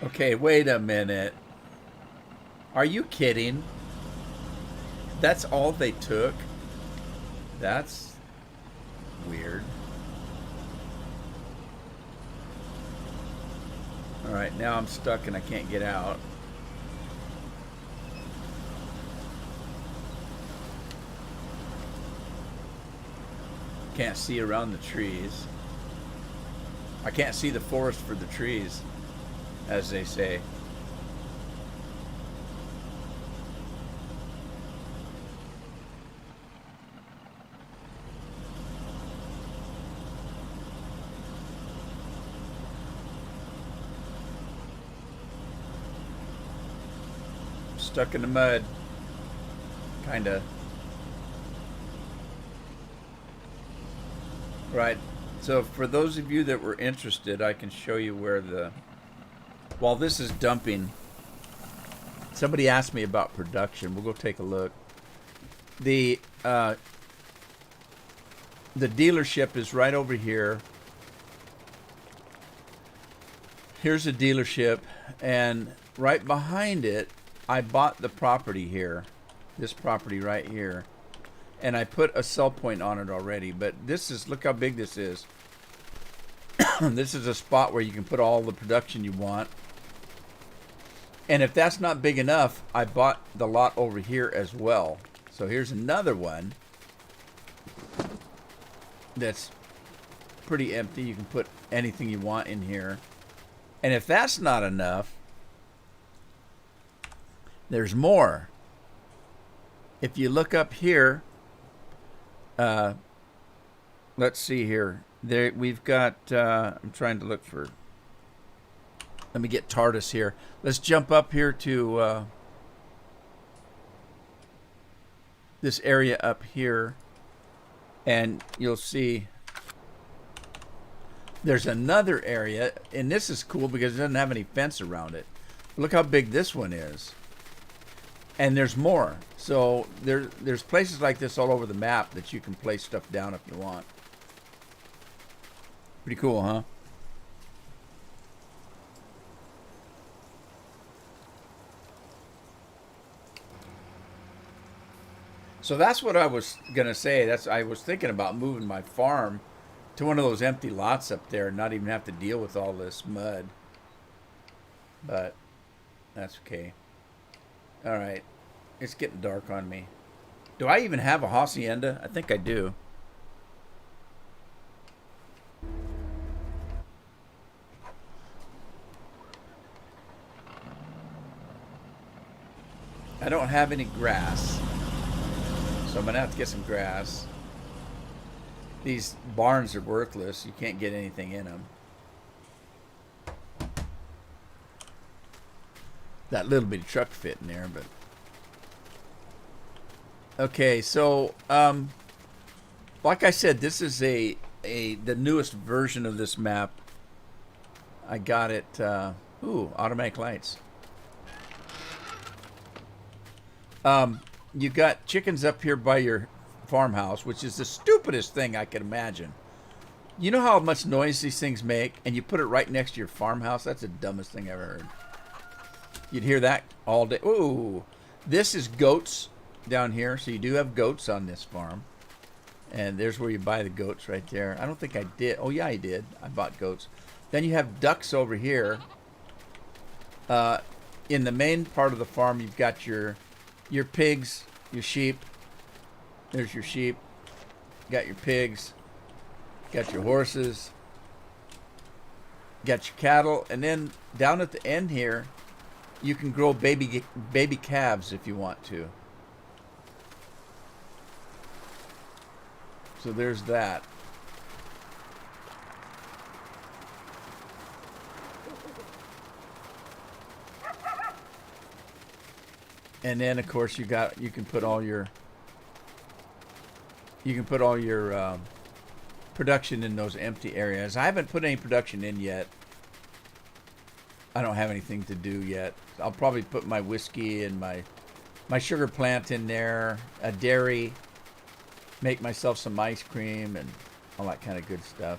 Okay, wait a minute. Are you kidding? That's all they took? That's weird. Alright, now I'm stuck and I can't get out. Can't see around the trees. I can't see the forest for the trees, as they say. Stuck in the mud. Kinda. Right. So for those of you that were interested, I can show you where the... While this is dumping, somebody asked me about production. We'll go take a look. The dealership is right over here. Here's a dealership, and right behind it, I bought the property here. This property right here. And I put a sell point on it already. But this is, look how big this is. This is a spot where you can put all the production you want. And if that's not big enough, I bought the lot over here as well. So here's another one that's pretty empty. You can put anything you want in here. And if that's not enough, there's more. If you look up here, let's see here. There we've got, I'm trying to look for, let me get TARDIS here. Let's jump up here to this area up here, and you'll see there's another area, and this is cool because it doesn't have any fence around it. Look how big this one is. And there's more. So there's places like this all over the map that you can place stuff down if you want. Pretty cool, huh? So that's what I was gonna say. I was thinking about moving my farm to one of those empty lots up there and not even have to deal with all this mud. But that's okay. All right. It's getting dark on me. Do I even have a hacienda? I think I do. I don't have any grass. So I'm going to have to get some grass. These barns are worthless. You can't get anything in them. That little bitty truck fit in there, but... Okay, so, like I said, this is the newest version of this map. I got it, Ooh, automatic lights. You got chickens up here by your farmhouse, which is the stupidest thing I could imagine. You know how much noise these things make, and you put it right next to your farmhouse? That's the dumbest thing I ever heard. You'd hear that all day. Ooh, this is goats down here, so you do have goats on this farm. And there's where you buy the goats right there. I don't think I did. Oh, yeah, I did. I bought goats. Then you have ducks over here. In the main part of the farm, you've got your pigs, your sheep. There's your sheep. Got your pigs. Got your horses. Got your cattle. And then down at the end here, you can grow baby calves if you want to. So there's that. And then of course you can put all your production in those empty areas. I haven't put any production in yet. I don't have anything to do yet. I'll probably put my whiskey and my sugar plant in there, a dairy, make myself some ice cream and all that kind of good stuff.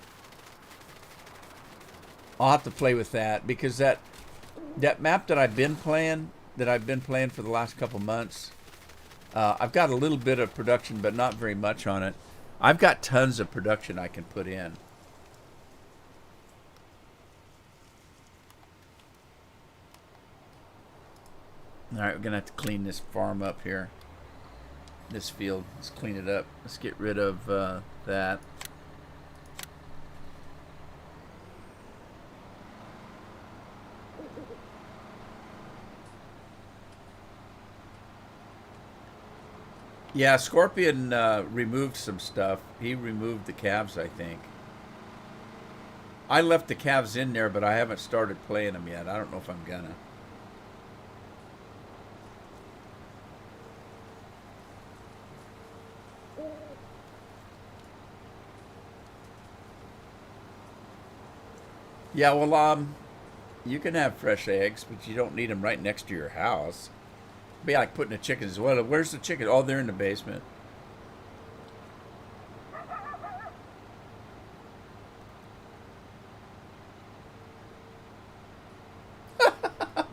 I'll have to play with that because that map that I've been playing for the last couple months, I've got a little bit of production, but not very much on it. I've got tons of production I can put in. All right, we're gonna have to clean this farm up here. This field, let's clean it up. Let's get rid of that. Yeah, Scorpion removed some stuff. He removed the calves, I think. I left the calves in there, but I haven't started playing them yet. I don't know if I'm gonna. Yeah, well, you can have fresh eggs, but you don't need them right next to your house. It'd be like putting the chickens. Well, where's the chicken? Oh, they're in the basement.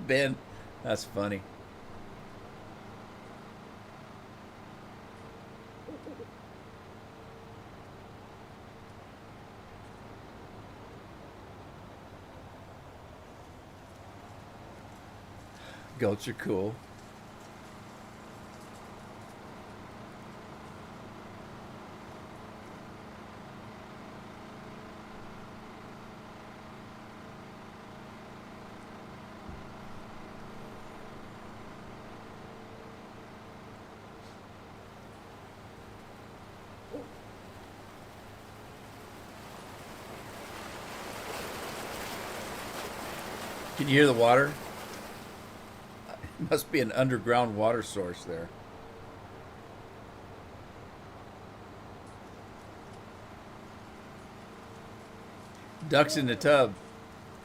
Ben, that's funny. Goats are cool. Can you hear the water? It must be an underground water source there. Ducks in the tub.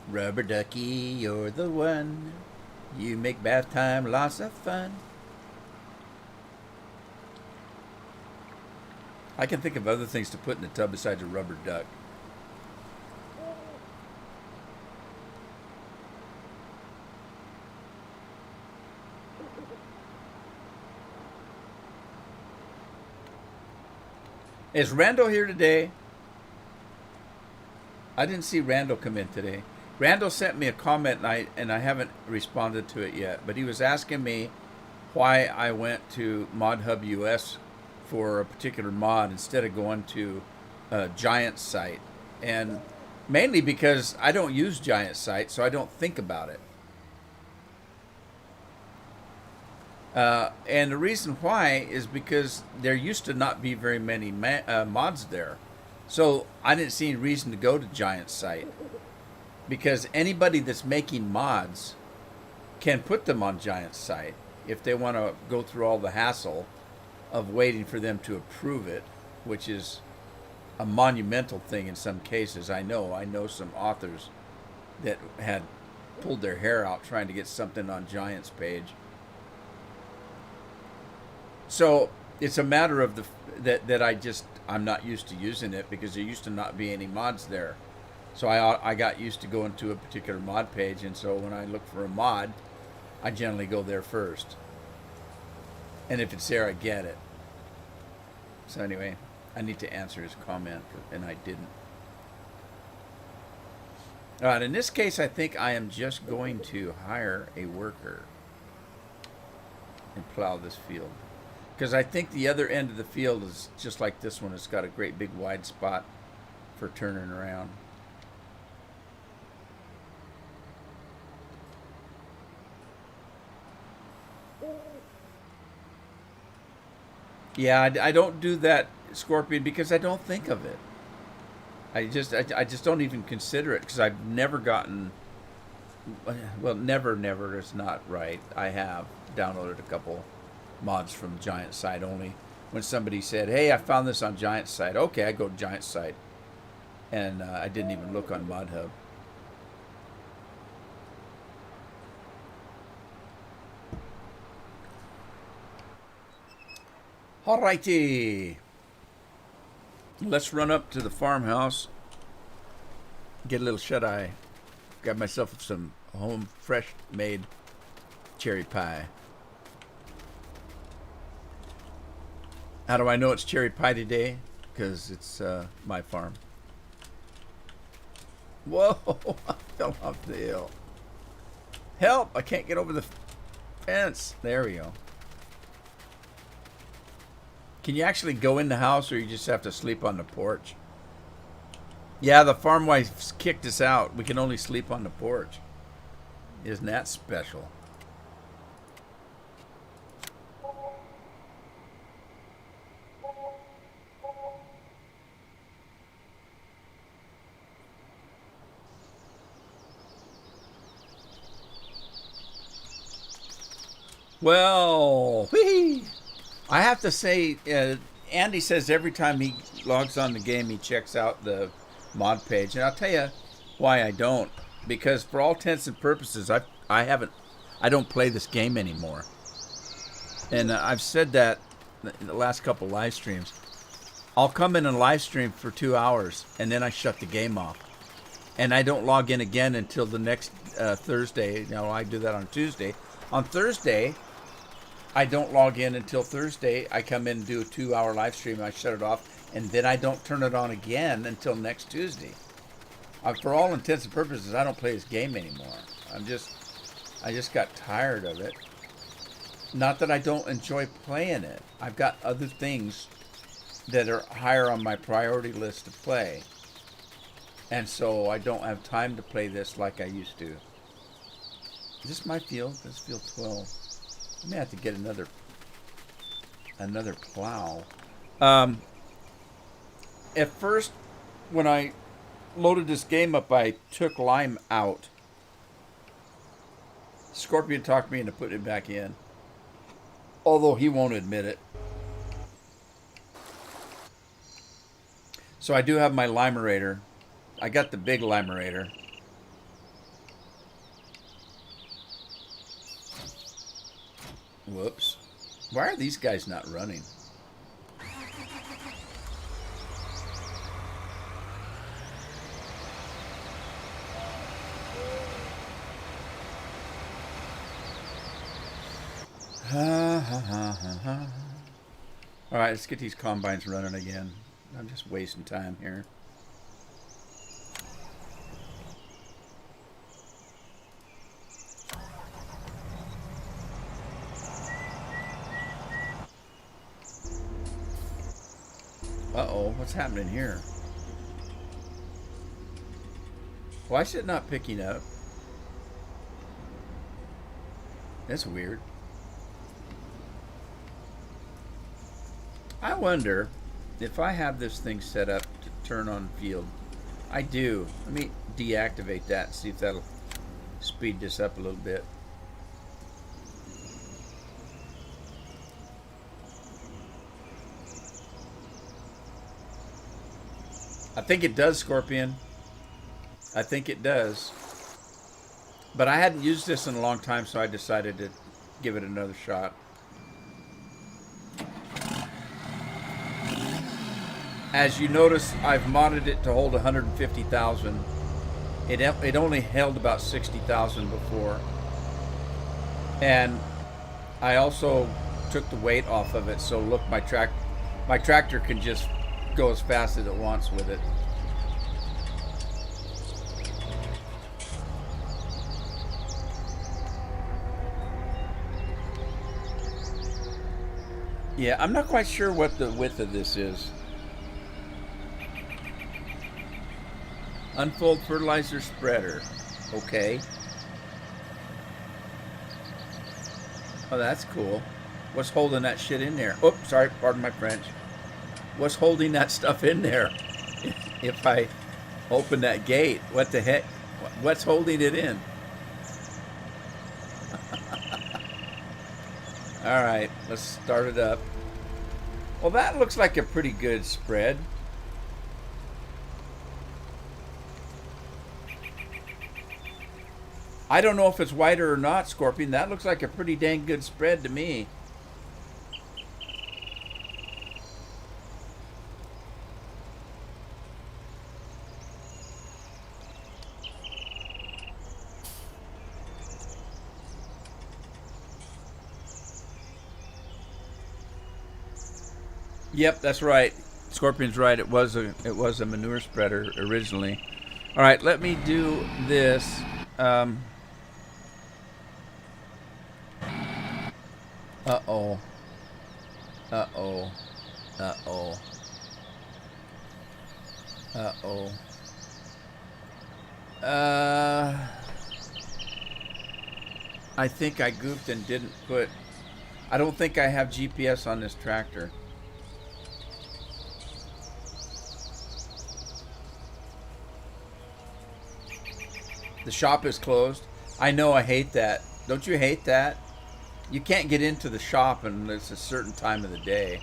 Rubber ducky, you're the one. You make bath time lots of fun. I can think of other things to put in the tub besides a rubber duck. Is Randall here today? I didn't see Randall come in today. Randall sent me a comment and I haven't responded to it yet, but he was asking me why I went to Mod Hub US for a particular mod instead of going to a Giant site. And mainly because I don't use Giant site, so I don't think about it. And the reason why is because there used to not be very many mods there. So I didn't see any reason to go to Giant site. Because anybody that's making mods can put them on Giant site if they want to go through all the hassle of waiting for them to approve it, which is a monumental thing in some cases. I know some authors that had pulled their hair out trying to get something on Giant's page. So it's a matter of that I'm not used to using it because there used to not be any mods there. So I got used to going to a particular mod page, and so when I look for a mod, I generally go there first. And if it's there, I get it. So anyway, I need to answer his comment, and I didn't. All right, in this case, I think I am just going to hire a worker and plow this field. Because I think the other end of the field is just like this one. It's got a great big wide spot for turning around. Yeah, I don't do that, Scorpion, because I don't think of it. I just don't even consider it because I've never gotten. Well, never is not right. I have downloaded a couple mods from Giant site only. When somebody said, "Hey, I found this on Giant site," okay, I go to Giant site, and I didn't even look on Mod Hub. Alrighty. Let's run up to the farmhouse, get a little shut-eye, grab myself some home fresh made cherry pie. How do I know it's cherry pie today? Because it's my farm. Whoa, I fell off the hill. Help, I can't get over the fence. There we go. Can you actually go in the house, or you just have to sleep on the porch? Yeah, the farm wife kicked us out. We can only sleep on the porch. Isn't that special? Well, whee! I have to say, Andy says every time he logs on the game, he checks out the mod page, and I'll tell you why I don't. Because for all intents and purposes, I don't play this game anymore, and I've said that in the last couple live streams. I'll come in and live stream for 2 hours, and then I shut the game off, and I don't log in again until the next Thursday. Now I do that on Tuesday. On Thursday, I don't log in until Thursday. I come in and do a 2-hour live stream. I shut it off, and then I don't turn it on again until next Tuesday. For all intents and purposes, I don't play this game anymore. I just got tired of it. Not that I don't enjoy playing it. I've got other things that are higher on my priority list to play, and so I don't have time to play this like I used to. Is this my field? This is field 12. I may have to get another plow. At first, when I loaded this game up, I took Lime out. Scorpion talked me into putting it back in, although he won't admit it. So I do have my Limerator. I got the big Limerator. Whoops. Why are these guys not running? Alright, let's get these combines running again. I'm just wasting time here. Uh-oh, what's happening here? Why is it not picking up? That's weird. I wonder if I have this thing set up to turn on field. I do. Let me deactivate that and see if that'll speed this up a little bit. I think it does, Scorpion. I think it does. But I hadn't used this in a long time, so I decided to give it another shot. As you notice, I've modded it to hold 150,000. It only held about 60,000 before. And I also took the weight off of it, so look, my tractor can just go as fast as it wants with it. Yeah, I'm not quite sure what the width of this is. Unfold fertilizer spreader. Okay. Oh, that's cool. What's holding that shit in there? Oops, sorry, pardon my French. What's holding that stuff in there? If I open that gate, what the heck? What's holding it in? All right, let's start it up. Well, that looks like a pretty good spread. I don't know if it's wider or not, Scorpion. That looks like a pretty dang good spread to me. Yep, that's right. Scorpion's right. It was a manure spreader originally. All right, let me do this. Uh-oh. Uh-oh. Uh-oh. Uh-oh. I think I goofed and didn't put... I don't think I have GPS on this tractor. The shop is closed. I know, I hate that. Don't you hate that? You can't get into the shop unless it's a certain time of the day.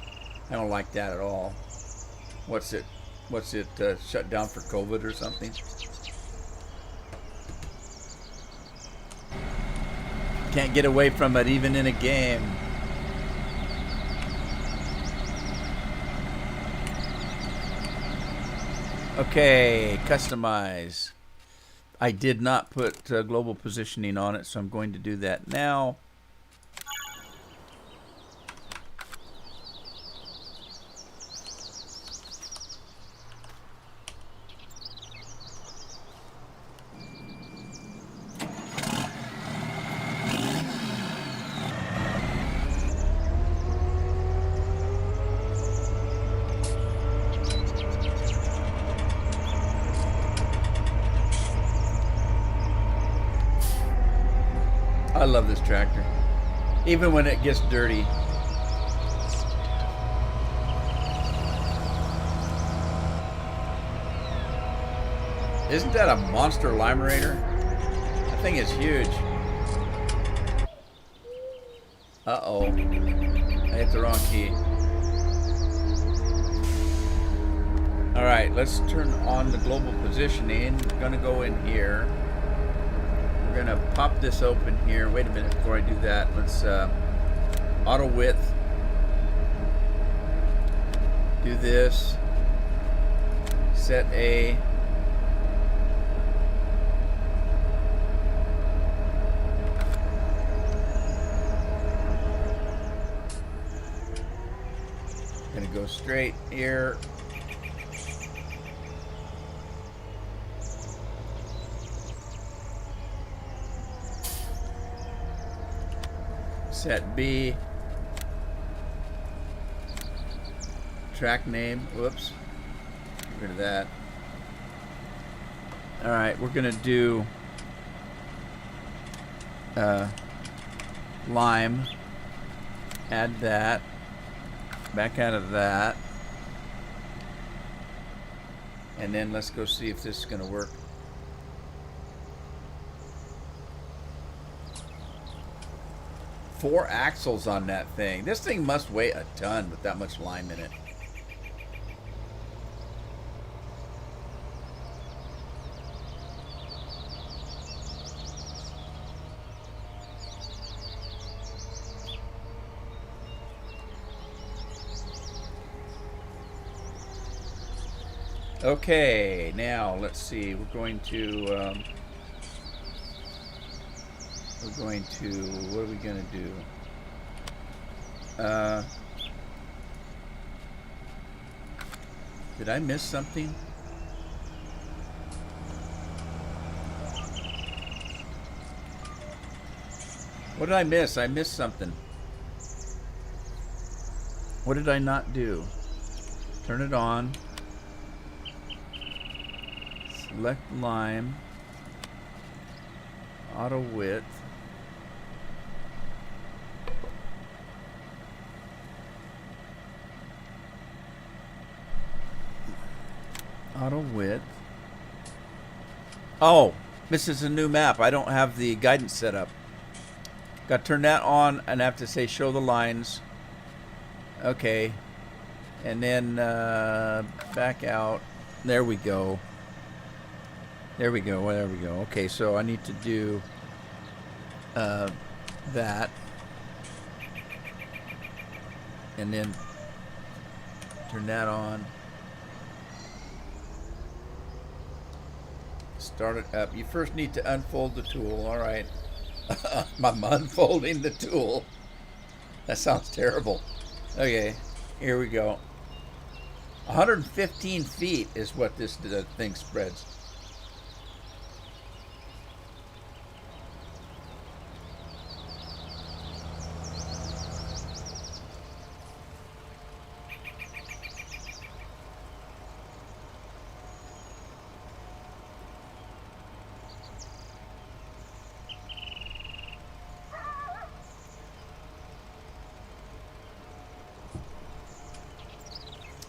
I don't like that at all. What's it shut down for COVID or something? Can't get away from it even in a game. Okay, customize. I did not put global positioning on it, so I'm going to do that now. I love this tractor, even when it gets dirty. Isn't that a monster limerator? That thing is huge. Uh-oh. I hit the wrong key. Alright, let's turn on the global positioning. I'm gonna go in here. We're gonna pop this open here. Wait a minute before I do that. Let's auto width. Do this. Set A. Gonna go straight here. Set B. Track name. Whoops. Get rid of that. Alright, we're gonna do lime. Add that. Back out of that. And then let's go see if this is gonna work. Four axles on that thing. This thing must weigh a ton with that much lime in it. Okay, now let's see. We're going to. What are we going to do? Did I miss something? What did I miss? I missed something. What did I not do? Turn it on. Select lime. Auto width. Auto width. Oh, this is a new map. I don't have the guidance set up. Got to turn that on and have to say show the lines. Okay. And then back out. There we go. There we go. There we go. Okay, so I need to do that. And then turn that on. Start it up. You first need to unfold the tool. All right. I'm unfolding the tool. That sounds terrible. Okay, here we go. 115 feet is what this thing spreads.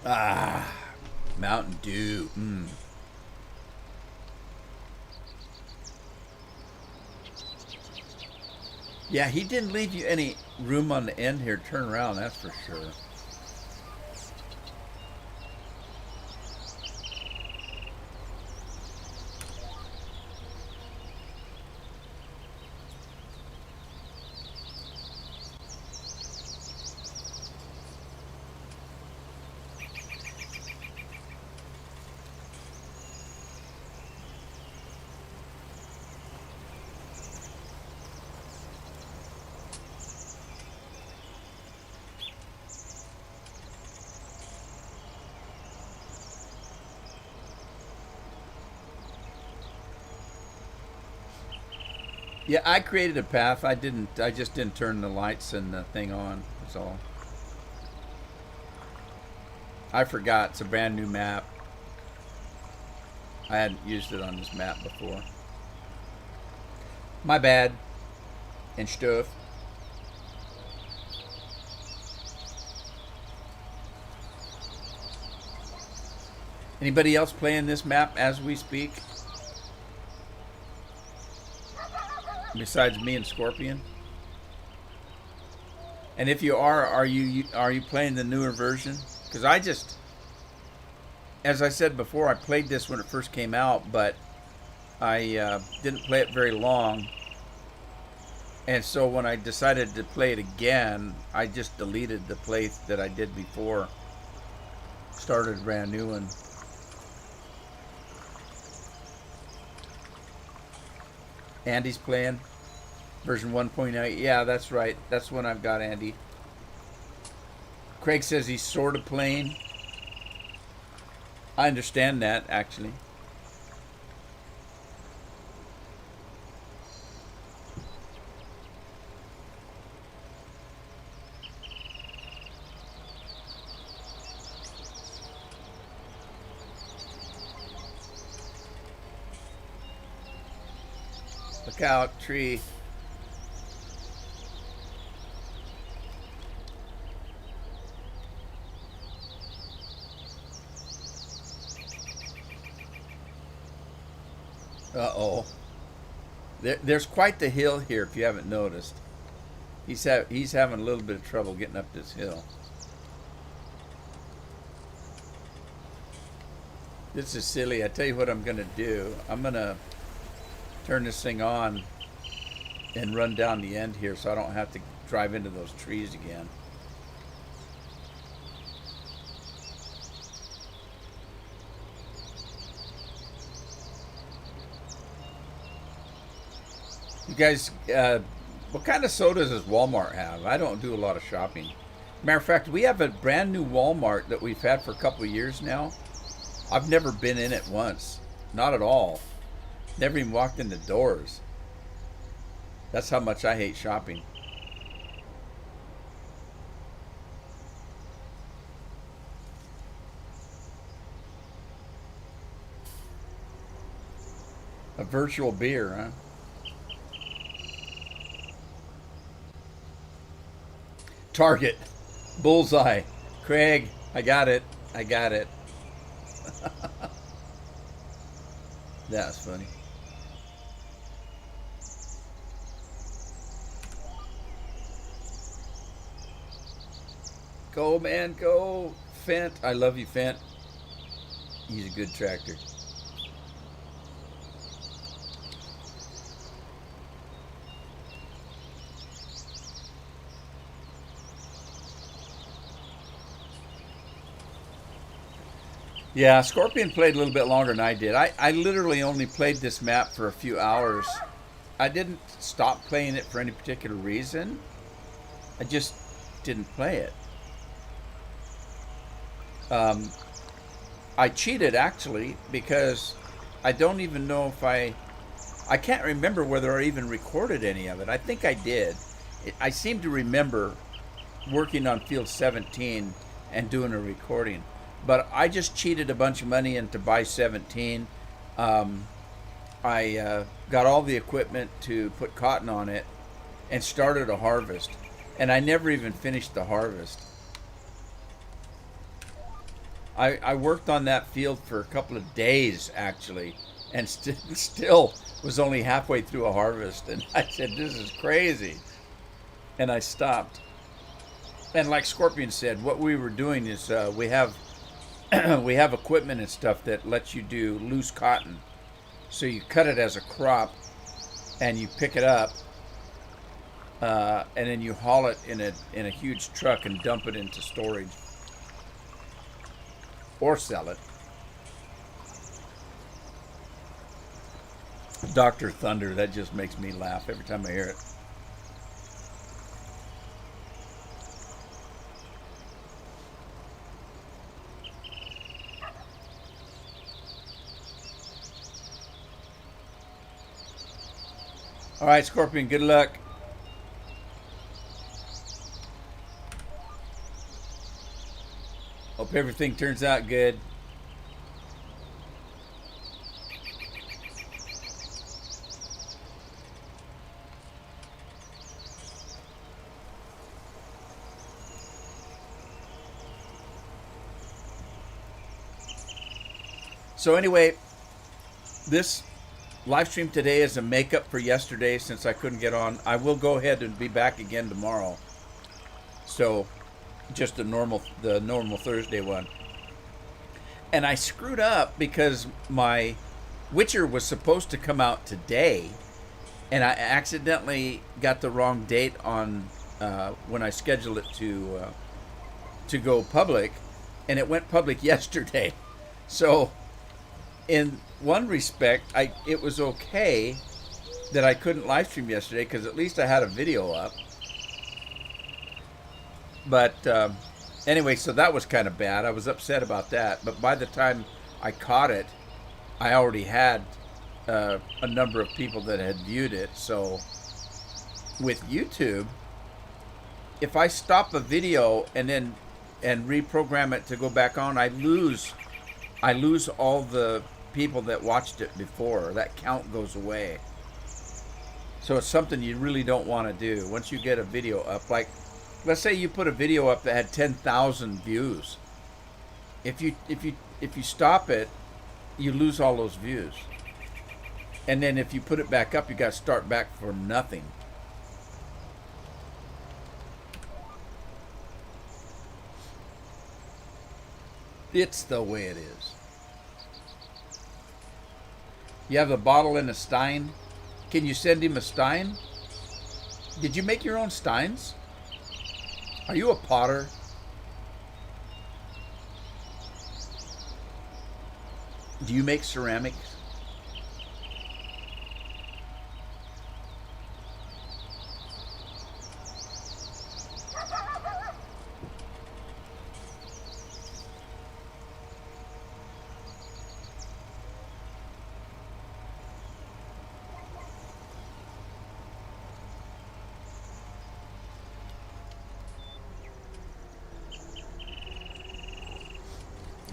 Ah, Mountain Dew. Yeah, he didn't leave you any room on the end here. Turn around, that's for sure. Yeah, I created a path. I just didn't turn the lights and the thing on. That's all. I forgot. It's a brand new map. I hadn't used it on this map before. My bad. And stuff. Anybody else playing this map as we speak? Besides me and Scorpion? And if you are you playing the newer version? Because I just, as I said before, I played this when it first came out, but I didn't play it very long. And so when I decided to play it again, I just deleted the play that I did before. Started a brand new one. Andy's playing version 1.8. Yeah, that's right. That's when I've got Andy. Craig says he's sort of playing. I understand that, actually. Look out, tree. Uh-oh. There's quite the hill here, if you haven't noticed. He's having a little bit of trouble getting up this hill. This is silly. I tell you what I'm going to do. I'm going to turn this thing on and run down the end here so I don't have to drive into those trees again. You guys, what kind of sodas does Walmart have? I don't do a lot of shopping. Matter of fact, we have a brand new Walmart that we've had for a couple of years now. I've never been in it once. Not at all. Never even walked in the doors. That's how much I hate shopping. A virtual beer, huh? Target. Bullseye. Craig, I got it. I got it. That's funny. Go, man, go. Fent. I love you, Fent. He's a good tractor. Yeah, Scorpion played a little bit longer than I did. I literally only played this map for a few hours. I didn't stop playing it for any particular reason. I just didn't play it. I cheated actually because I don't even know if I can't remember whether I even recorded any of it. I think I did. I seem to remember working on field 17 and doing a recording. But I just cheated a bunch of money into buy 17. I got all the equipment to put cotton on it and started a harvest. And I never even finished the harvest. I worked on that field for a couple of days actually, and still was only halfway through a harvest. And I said, "This is crazy," and I stopped. And like Scorpion said, what we were doing is we have we have equipment and stuff that lets you do loose cotton. So you cut it as a crop, and you pick it up, and then you haul it in a huge truck and dump it into storage, or sell it. Dr. Thunder, that just makes me laugh every time I hear it. All right, Scorpion, good luck. Hope everything turns out good. So anyway, this live stream today is a makeup for yesterday since I couldn't get on. I will go ahead and be back again tomorrow. So just the normal Thursday one. And I screwed up because my Witcher was supposed to come out today, and I accidentally got the wrong date on when I scheduled it to go public, and it went public yesterday. So in one respect, it was okay that I couldn't live stream yesterday because at least I had a video up. But anyway, so that was kind of bad. I was upset about that. But by the time I caught it, I already had a number of people that had viewed it. So with YouTube, if I stop a video and reprogram it to go back on, I lose all the people that watched it before. That count goes away. So it's something you really don't want to do. Once you get a video up, like let's say you put a video up that had 10,000 views. If you stop it, you lose all those views. And then if you put it back up, you got to start back from nothing. It's the way it is. You have a bottle and a stein. Can you send him a stein? Did you make your own steins? Are you a potter? Do you make ceramics?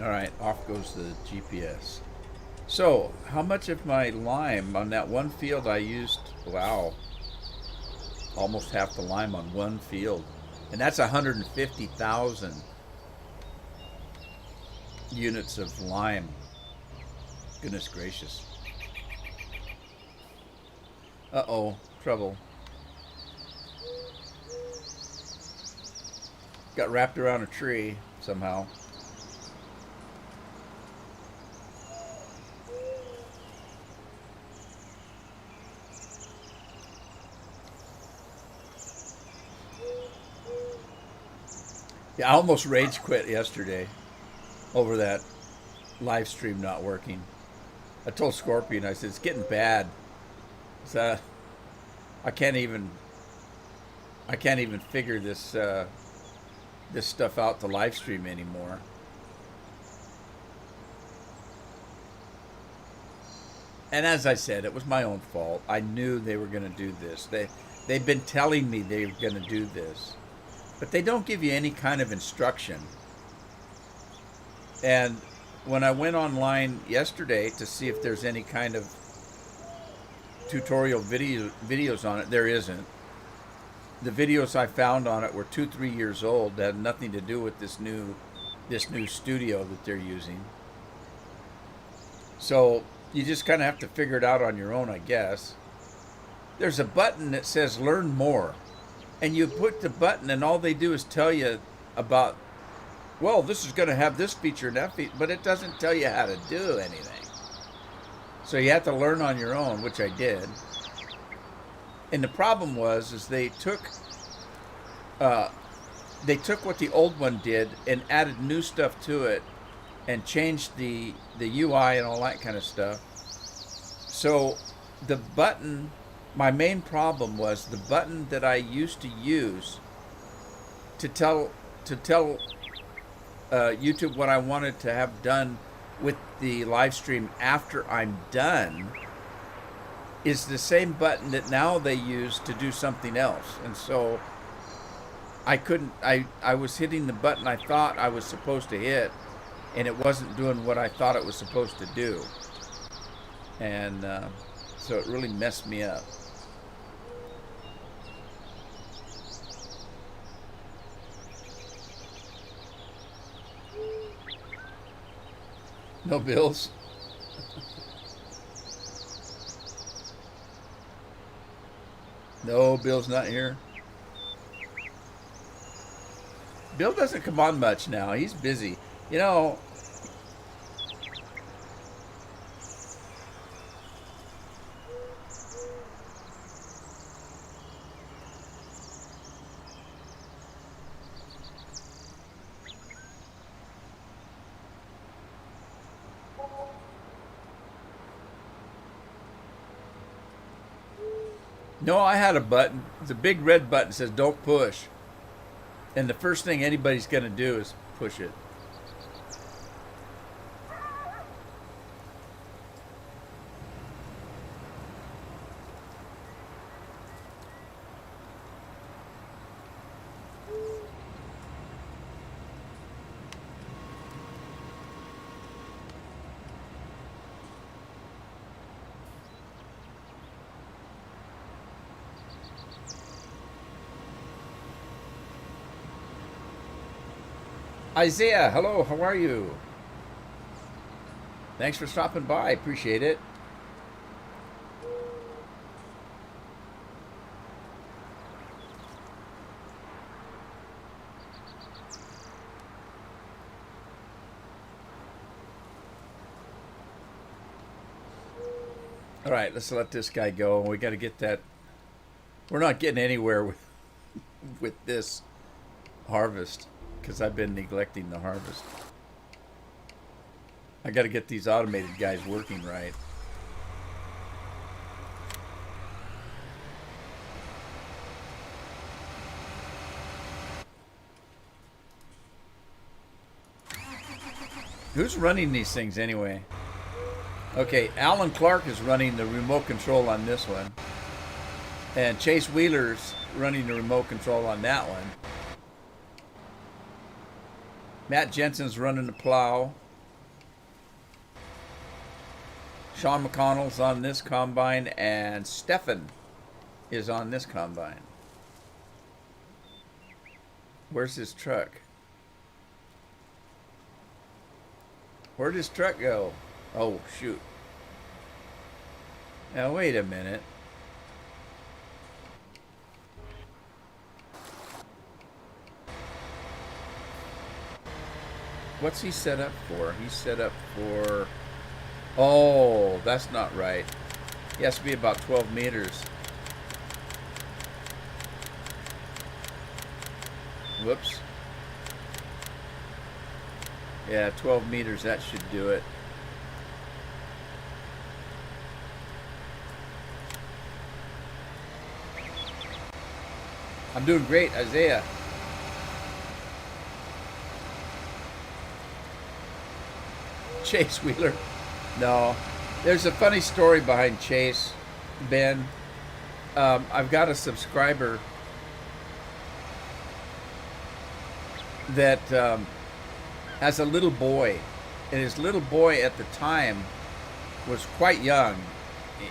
All right, off goes the GPS. So, how much of my lime on that one field I used? Wow, almost half the lime on one field. And that's 150,000 units of lime. Goodness gracious. Uh-oh, trouble. Got wrapped around a tree somehow. Yeah, I almost rage quit yesterday over that live stream not working. I told Scorpion, I said, it's getting bad. So I can't even figure this this stuff out to live stream anymore. And as I said, it was my own fault. I knew they were going to do this. They've been telling me they were going to do this. But they don't give you any kind of instruction. And when I went online yesterday to see if there's any kind of tutorial videos on it, there isn't. The videos I found on it were 2-3 years old. That had nothing to do with this new studio that they're using. So you just kind of have to figure it out on your own, I guess. There's a button that says learn more. And you put the button and all they do is tell you about, well, this is going to have this feature and that feature, but it doesn't tell you how to do anything. So you have to learn on your own, which I did. And the problem is they took what the old one did and added new stuff to it and changed the UI and all that kind of stuff. So the button, my main problem was the button that I used to use to tell YouTube what I wanted to have done with the live stream after I'm done is the same button that now they use to do something else. And so I was hitting the button I thought I was supposed to hit, and it wasn't doing what I thought it was supposed to do. And so it really messed me up. No bills. No, Bill's not here. Bill doesn't come on much now. He's busy. You know, no, I had a button. It's a big red button that says don't push. And the first thing anybody's going to do is push it. Isaiah, hello, how are you? Thanks for stopping by, appreciate it. All right, let's let this guy go. We got to get that. We're not getting anywhere with this harvest because I've been neglecting the harvest. I got to get these automated guys working right. Who's running these things anyway? Okay, Alan Clark is running the remote control on this one. And Chase Wheeler's running the remote control on that one. Matt Jensen's running the plow. Sean McConnell's on this combine, and Stefan is on this combine. Where's his truck? Where'd his truck go? Oh, shoot. Now, wait a minute. What's he set up for? He's set up for... Oh, that's not right. He has to be about 12 meters. Whoops. Yeah, 12 meters, that should do it. I'm doing great, Isaiah. Chase Wheeler. No. There's a funny story behind Chase, Ben. I've got a subscriber that has a little boy. And his little boy at the time was quite young.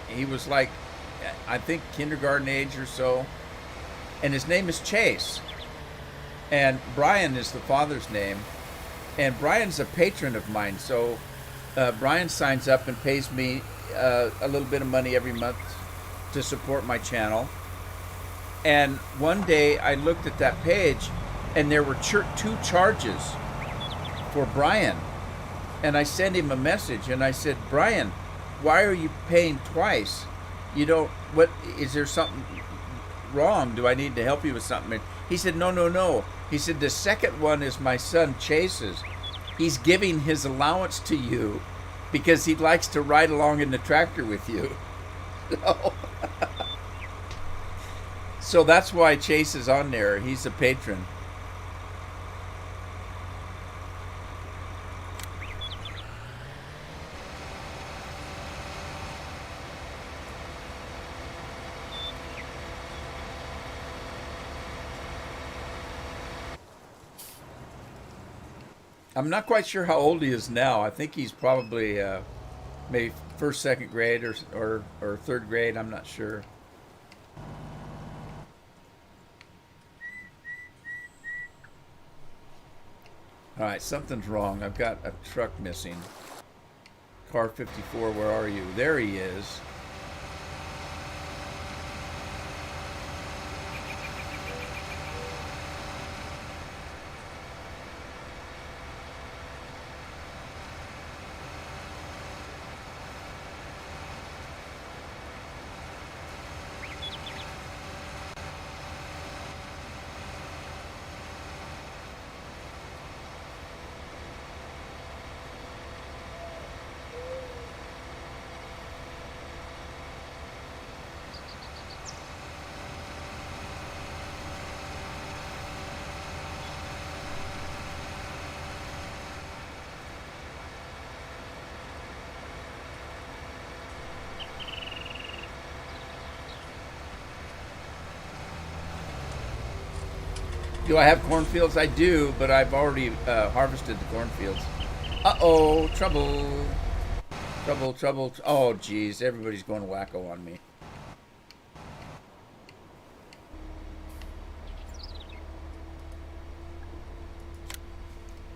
He was like, I think, kindergarten age or so. And his name is Chase. And Brian is the father's name. And Brian's a patron of mine. So Brian signs up and pays me a little bit of money every month to support my channel. And one day I looked at that page and there were 2 charges for Brian. And I sent him a message and I said, Brian, why are you paying twice? You don't, what, is there something wrong? Do I need to help you with something? And he said, no. He said, the second one is my son Chase's. He's giving his allowance to you because he likes to ride along in the tractor with you. So that's why Chase is on there. He's a patron. I'm not quite sure how old he is now. I think he's probably maybe first, second grade or third grade. I'm not sure. All right, something's wrong. I've got a truck missing. Car 54, where are you? There he is. Do I have cornfields? I do, but I've already harvested the cornfields. Uh-oh, trouble. Trouble. Oh, geez, everybody's going wacko on me.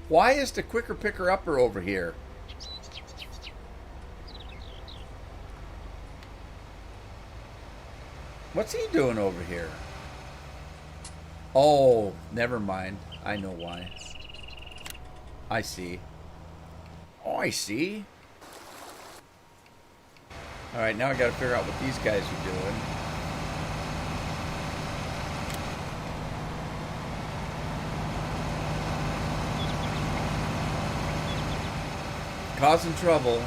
Why is the quicker picker-upper over here? What's he doing over here? Oh, never mind. I know why. I see. Oh, I see. All right, now I got to figure out what these guys are doing. Causing trouble.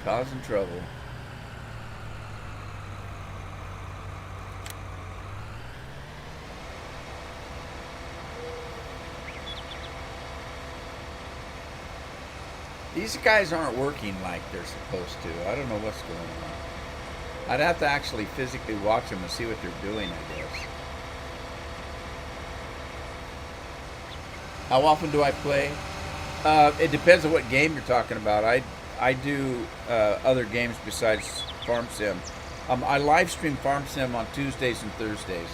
Causing trouble. These guys aren't working like they're supposed to. I don't know what's going on. I'd have to actually physically watch them and see what they're doing, I guess. How often do I play? It depends on what game you're talking about. I do other games besides Farm Sim. I live stream Farm Sim on Tuesdays and Thursdays.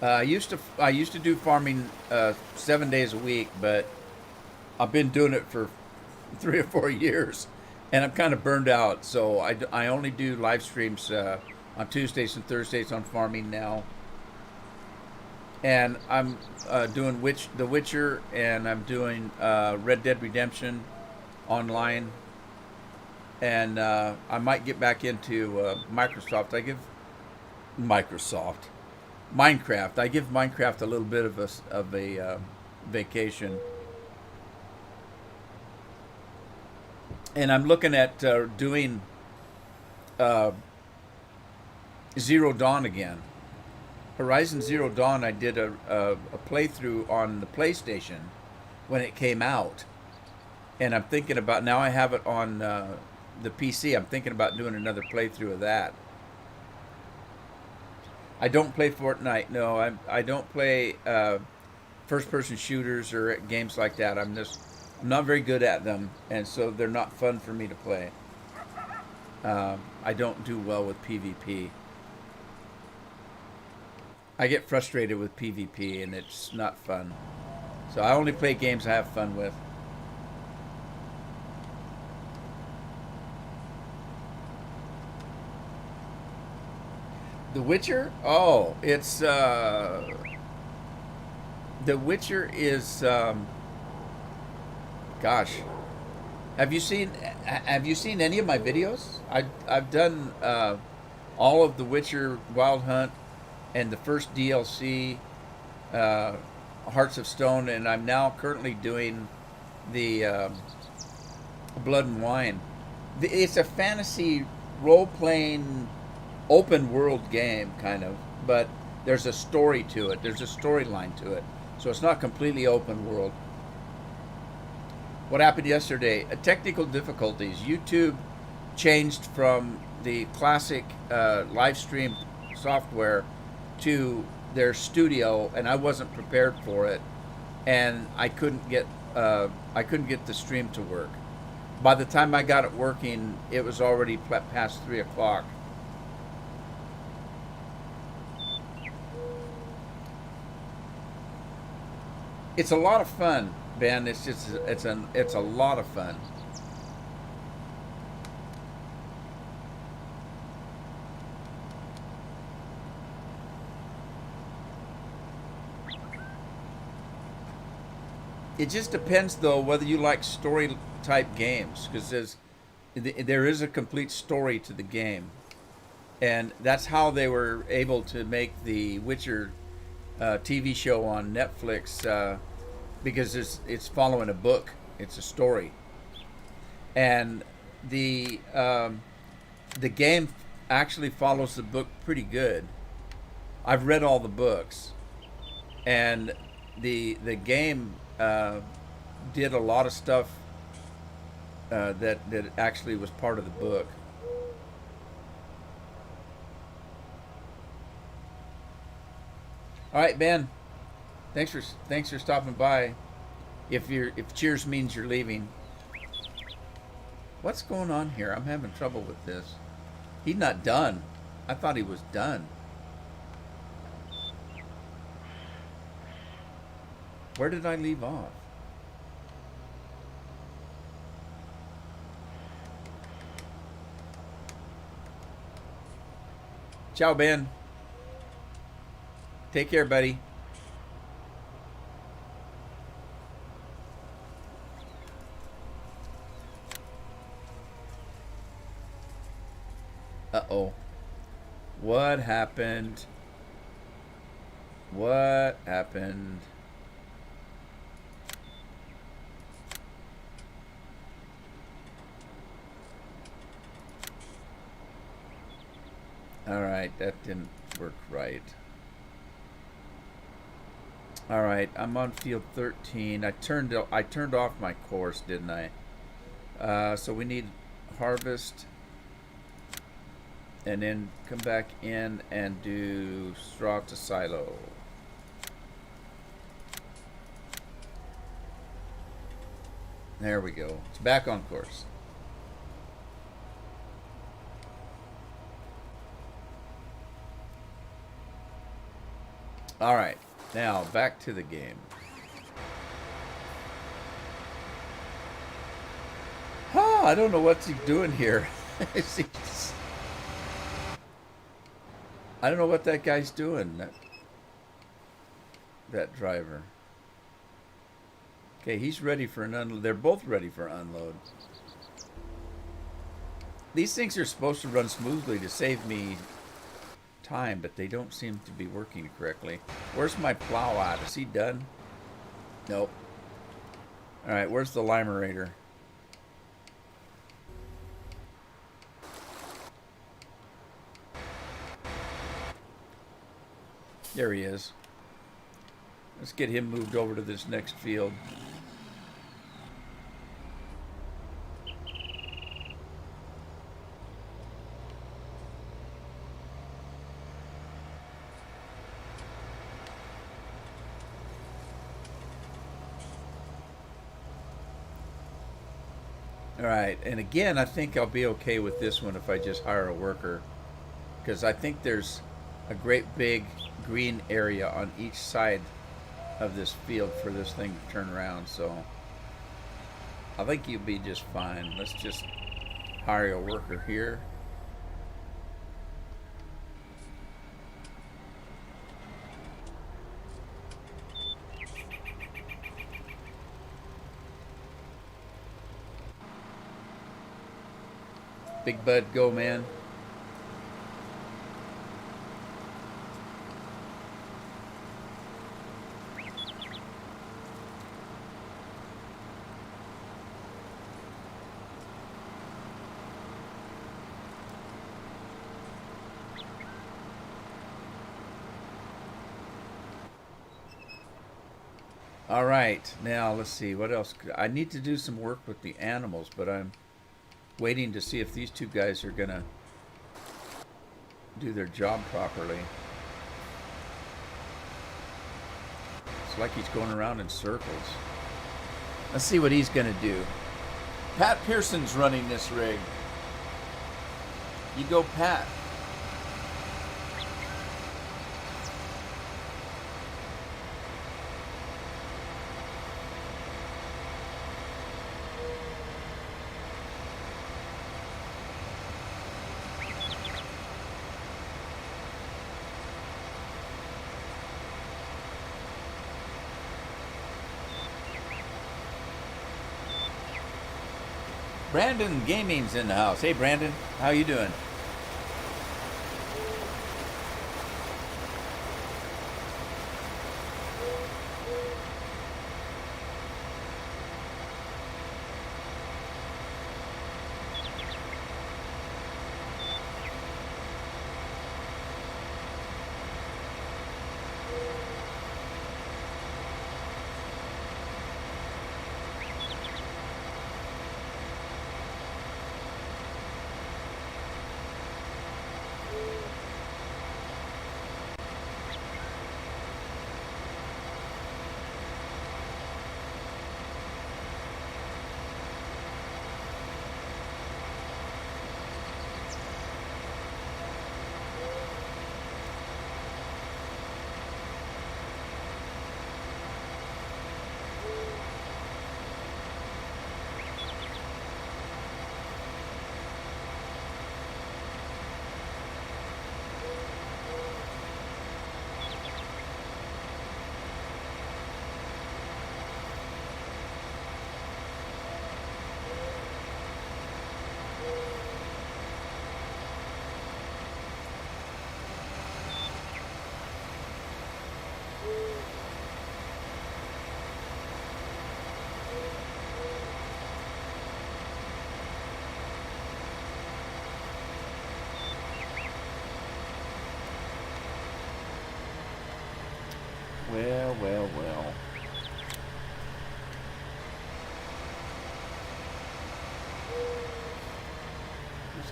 I used to do farming 7 days a week, but I've been doing it for 3 or 4 years, and I'm kind of burned out. So I only do live streams on Tuesdays and Thursdays on farming now, and I'm doing The Witcher, and I'm doing Red Dead Redemption online, and I might get back into Microsoft. Microsoft Minecraft. I give Minecraft a little bit of a vacation, and I'm looking at doing uh, Zero Dawn again. Horizon Zero Dawn. I did a playthrough on the PlayStation when it came out, and I'm thinking about now. I have it on the PC. I'm thinking about doing another playthrough of that. I don't play Fortnite. No, I don't play first-person shooters or games like that. I'm not very good at them, and so they're not fun for me to play. I don't do well with PvP. I get frustrated with PvP, and it's not fun. So I only play games I have fun with. The Witcher? Oh, it's The Witcher is gosh. Have you seen any of my videos? I've done all of The Witcher Wild Hunt and the first DLC, uh, Hearts of Stone, and I'm now currently doing the Blood and Wine. It's a fantasy role playing open world game, kind of, but there's a story to it. There's a storyline to it. So it's not completely open world. What happened yesterday? Technical difficulties. YouTube changed from the classic live stream software to their studio, and I wasn't prepared for it, and I couldn't get the stream to work. By the time I got it working, it was already past 3 o'clock. It's a lot of fun, Ben. It's a lot of fun. It just depends, though, whether you like story type games, because there is a complete story to the game, and that's how they were able to make the Witcher TV show on Netflix, because it's following a book. It's a story, and the game actually follows the book pretty good. I've read all the books, and the game did a lot of stuff that actually was part of the book. All right, Ben. Thanks for stopping by. If cheers means you're leaving, what's going on here? I'm having trouble with this. He's not done. I thought he was done. Where did I leave off? Ciao, Ben. Take care, buddy. Uh-oh. What happened? What happened? All right, that didn't work right. All right, I'm on field 13. I turned off my course, didn't I? So we need harvest, and then come back in and do straw to silo. There we go. It's back on course. All right, now back to the game. Huh, I don't know what he's doing here. I don't know what that guy's doing, that driver. Okay, he's ready for an unload. They're both ready for unload. These things are supposed to run smoothly to save me time, but they don't seem to be working correctly. Where's my plow at? Is he done? Nope. All right, where's the limerator? There he is. Let's get him moved over to this next field. All right, and again, I think I'll be okay with this one if I just hire a worker, because I think there's a great big green area on each side of this field for this thing to turn around, so I think you'll be just fine. Let's just hire a worker here. Big Bud, go, man. All right, now let's see what else. I need to do some work with the animals, but I'm waiting to see if these two guys are gonna do their job properly. It's like he's going around in circles. Let's see what he's gonna do. Pat Pearson's running this rig. You go, Pat. Brandon Gaming's in the house. Hey, Brandon, how you doing? Well, well, well.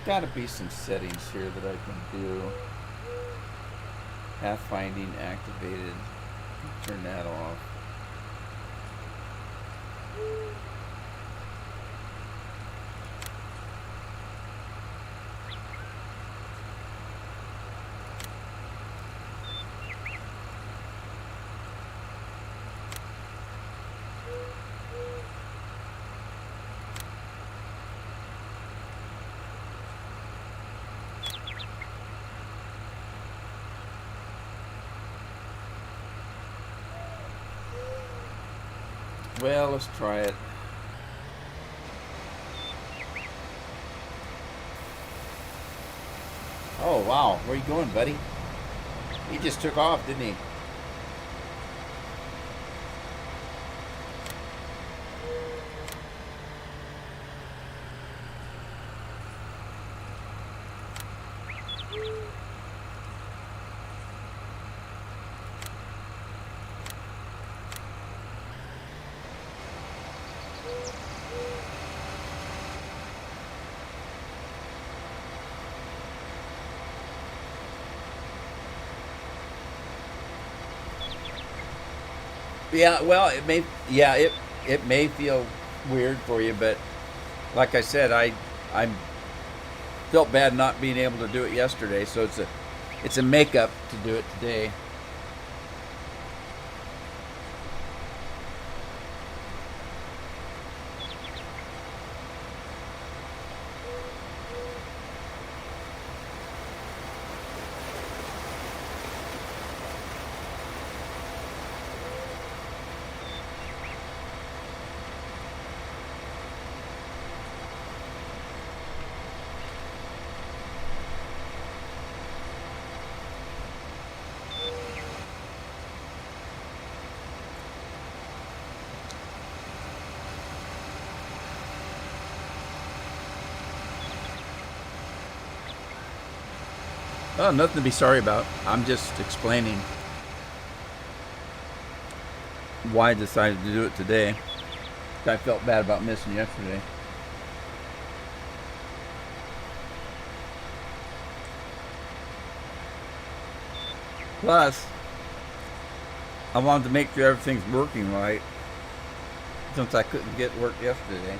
got to be some settings here that I can do. Pathfinding activated. Turn that off. Well, let's try it. Oh, wow. Where are you going, buddy? He just took off, didn't he? Yeah, well, it may. Yeah, it may feel weird for you, but like I said, I felt bad not being able to do it yesterday, so it's a makeup to do it today. Oh, nothing to be sorry about. I'm just explaining why I decided to do it today. I felt bad about missing yesterday. Plus, I wanted to make sure everything's working right since I couldn't get work yesterday.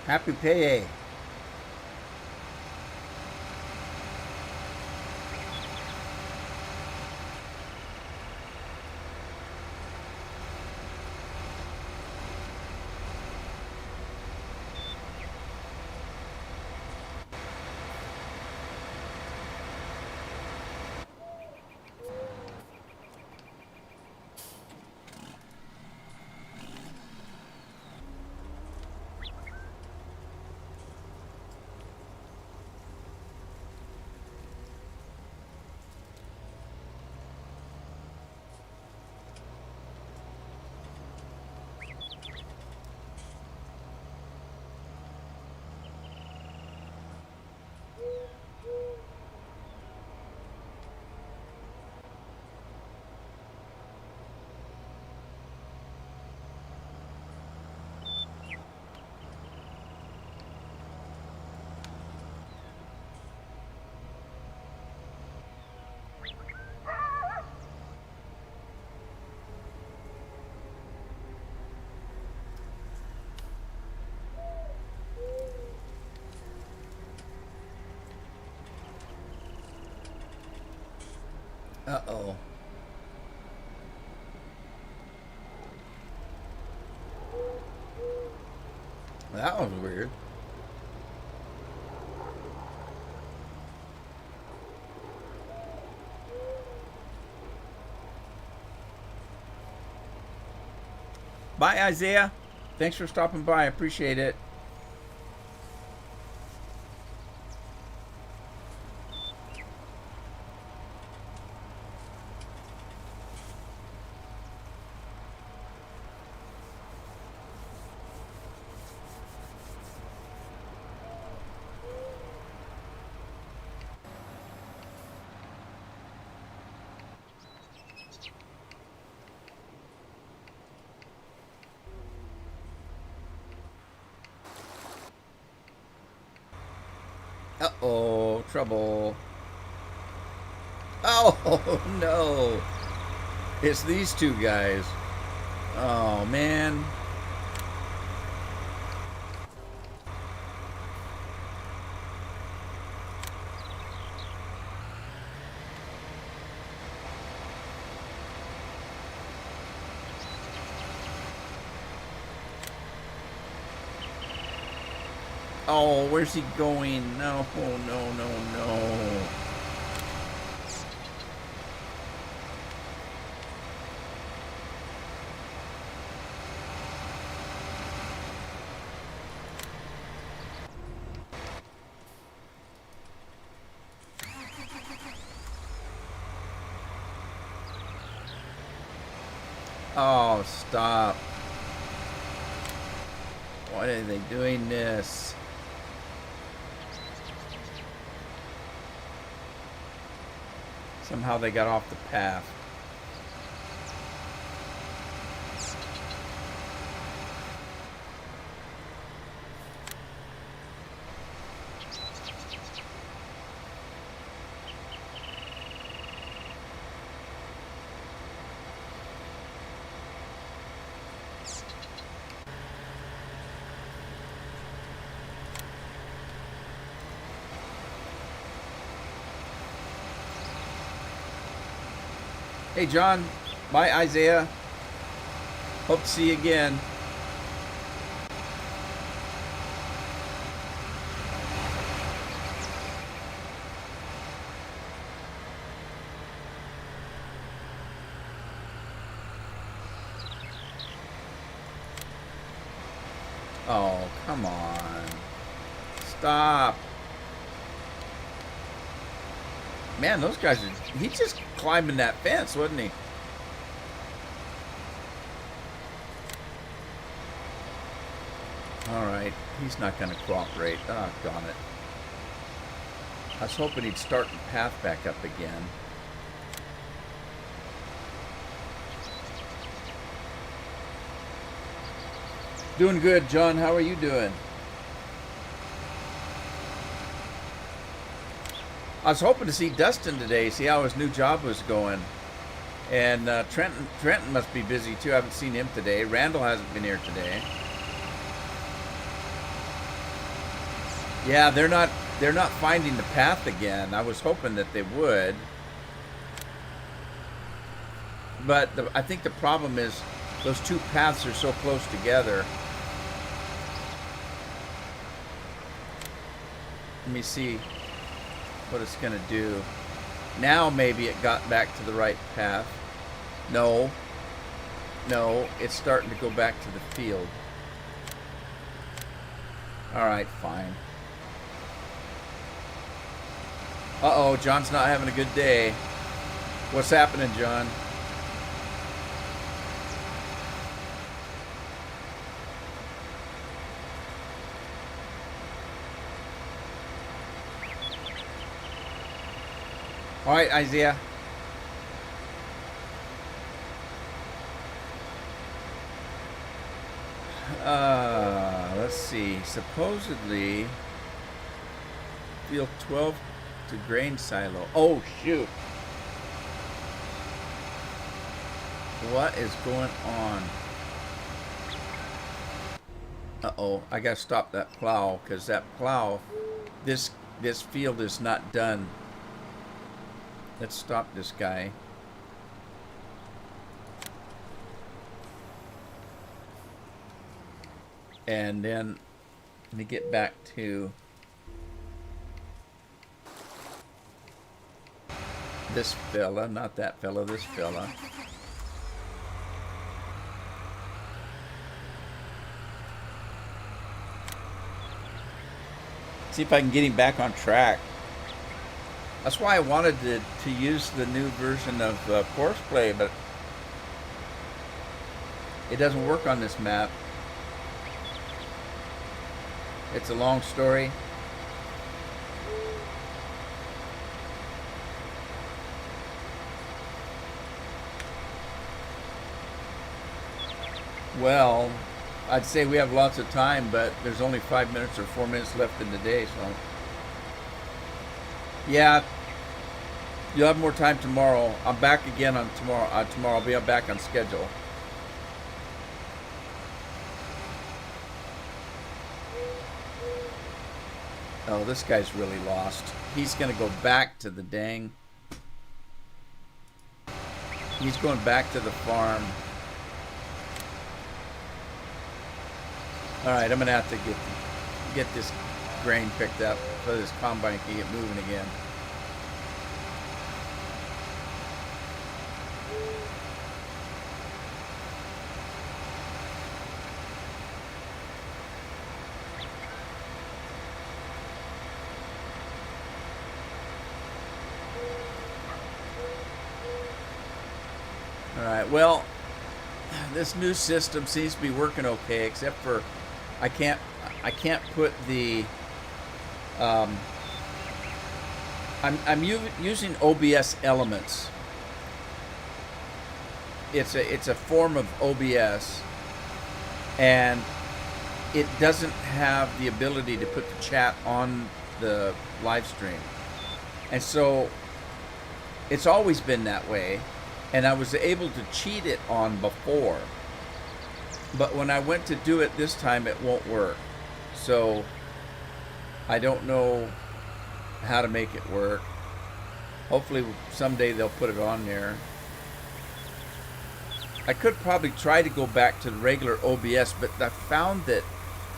Happy payday. Uh-oh. That was weird. Bye, Isaiah. Thanks for stopping by. I appreciate it. Uh-oh, trouble. Oh, no. It's these two guys. Oh, man. Oh, where's he going? No, no, no, no. Oh, stop. Why are they doing this? Somehow they got off the path. Hey, John. Bye, Isaiah. Hope to see you again. Oh, come on. Stop. Man, those guys are... He's just climbing that fence, wasn't he? Alright. He's not going to cooperate. Oh, darn it. I was hoping he'd start the path back up again. Doing good, John. How are you doing? I was hoping to see Dustin today, see how his new job was going. And Trenton must be busy too. I haven't seen him today. Randall hasn't been here today. Yeah, they're not finding the path again. I was hoping that they would. But I think the problem is those two paths are so close together. Let me see what it's going to do. Now maybe it got back to the right path. No. No, it's starting to go back to the field. Alright, fine. Uh-oh, John's not having a good day. What's happening, John? All right, Isaiah. Let's see. Supposedly, field 12 to grain silo. Oh, shoot. What is going on? Uh-oh. I got to stop that plow because that plow, this field is not done. Let's stop this guy. And then let me get back to this fella, not that fella, this fella. See if I can get him back on track. That's why I wanted to use the new version of Course Play, but it doesn't work on this map. It's a long story. Well, I'd say we have lots of time, but there's only 5 minutes or 4 minutes left in the day, so yeah, you'll have more time tomorrow. I'm back again on tomorrow. Tomorrow I'll be back on schedule. Oh, this guy's really lost. He's gonna go back to the dang. He's going back to the farm. All right, I'm gonna have to get this grain picked up so this combine can get moving again. All right, well, this new system seems to be working okay, except for I can't put the I'm using OBS elements. It's a form of OBS, and it doesn't have the ability to put the chat on the live stream, and so it's always been that way. And I was able to cheat it on before, but when I went to do it this time, it won't work. So I don't know how to make it work. Hopefully someday they'll put it on there. I could probably try to go back to the regular OBS, but I found that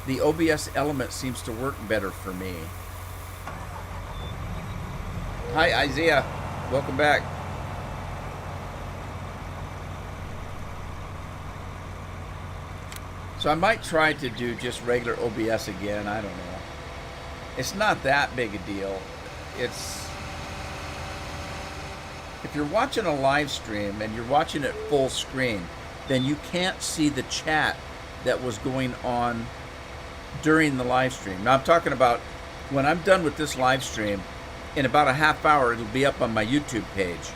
the OBS element seems to work better for me. Hi Isaiah, welcome back. So I might try to do just regular OBS again. I don't know. It's not that big a deal. It's if you're watching a live stream and you're watching it full screen, then you can't see the chat that was going on during the live stream. Now I'm talking about when I'm done with this live stream, in about a half hour it'll be up on my YouTube page.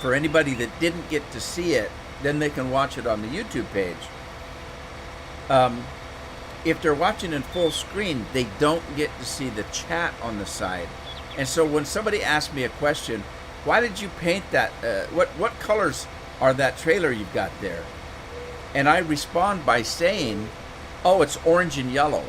For anybody that didn't get to see it, then they can watch it on the YouTube page. If they're watching in full screen, they don't get to see the chat on the side. And so when somebody asks me a question, why did you paint that? What colors are that trailer you've got there? And I respond by saying, oh, it's orange and yellow.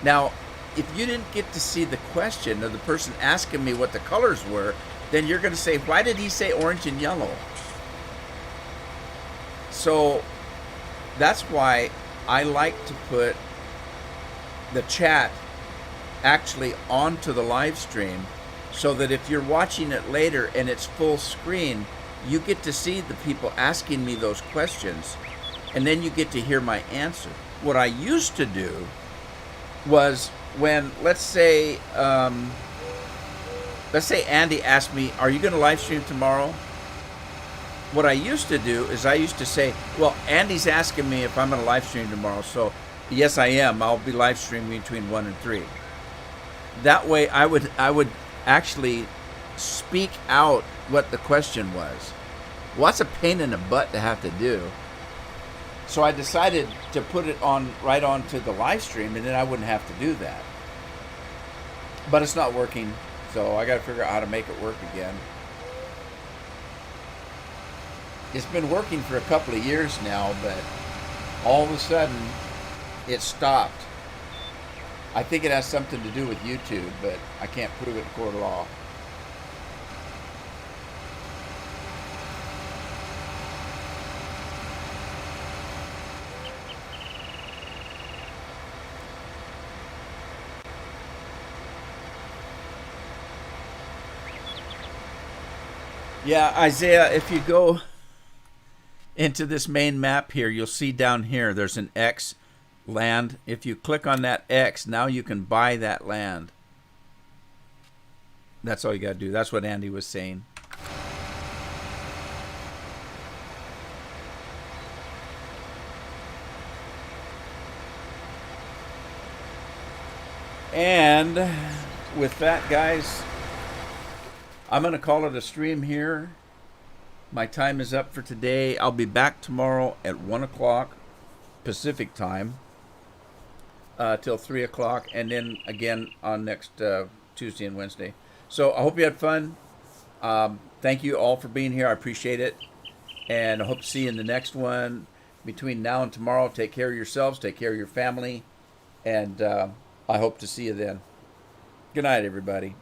Now, if you didn't get to see the question of the person asking me what the colors were, then you're going to say, why did he say orange and yellow? So that's why I like to put the chat actually onto the live stream, so that if you're watching it later and it's full screen, you get to see the people asking me those questions, and then you get to hear my answer. What I used to do was when, let's say Andy asked me, are you going to live stream tomorrow? What I used to do is I used to say, well, Andy's asking me if I'm going to live stream tomorrow, so yes, I am. I'll be live streaming between 1 and 3. That way I would actually speak out what the question was. Well, that's a pain in the butt to have to do. So I decided to put it on right onto the live stream, and then I wouldn't have to do that. But it's not working, so I got to figure out how to make it work again. It's been working for a couple of years now, but all of a sudden it stopped. I think it has something to do with YouTube, but I can't prove it in court of law. Yeah, Isaiah, if you go into this main map here, you'll see down here there's an X land. If you click on that X, now you can buy that land. That's all you got to do. That's what Andy was saying. And with that, guys, I'm going to call it a stream here. My time is up for today. I'll be back tomorrow at 1 o'clock Pacific time till 3 o'clock, and then again on next Tuesday and Wednesday. So I hope you had fun. Thank you all for being here. I appreciate it. And I hope to see you in the next one. Between now and tomorrow, take care of yourselves, take care of your family, and I hope to see you then. Good night, everybody.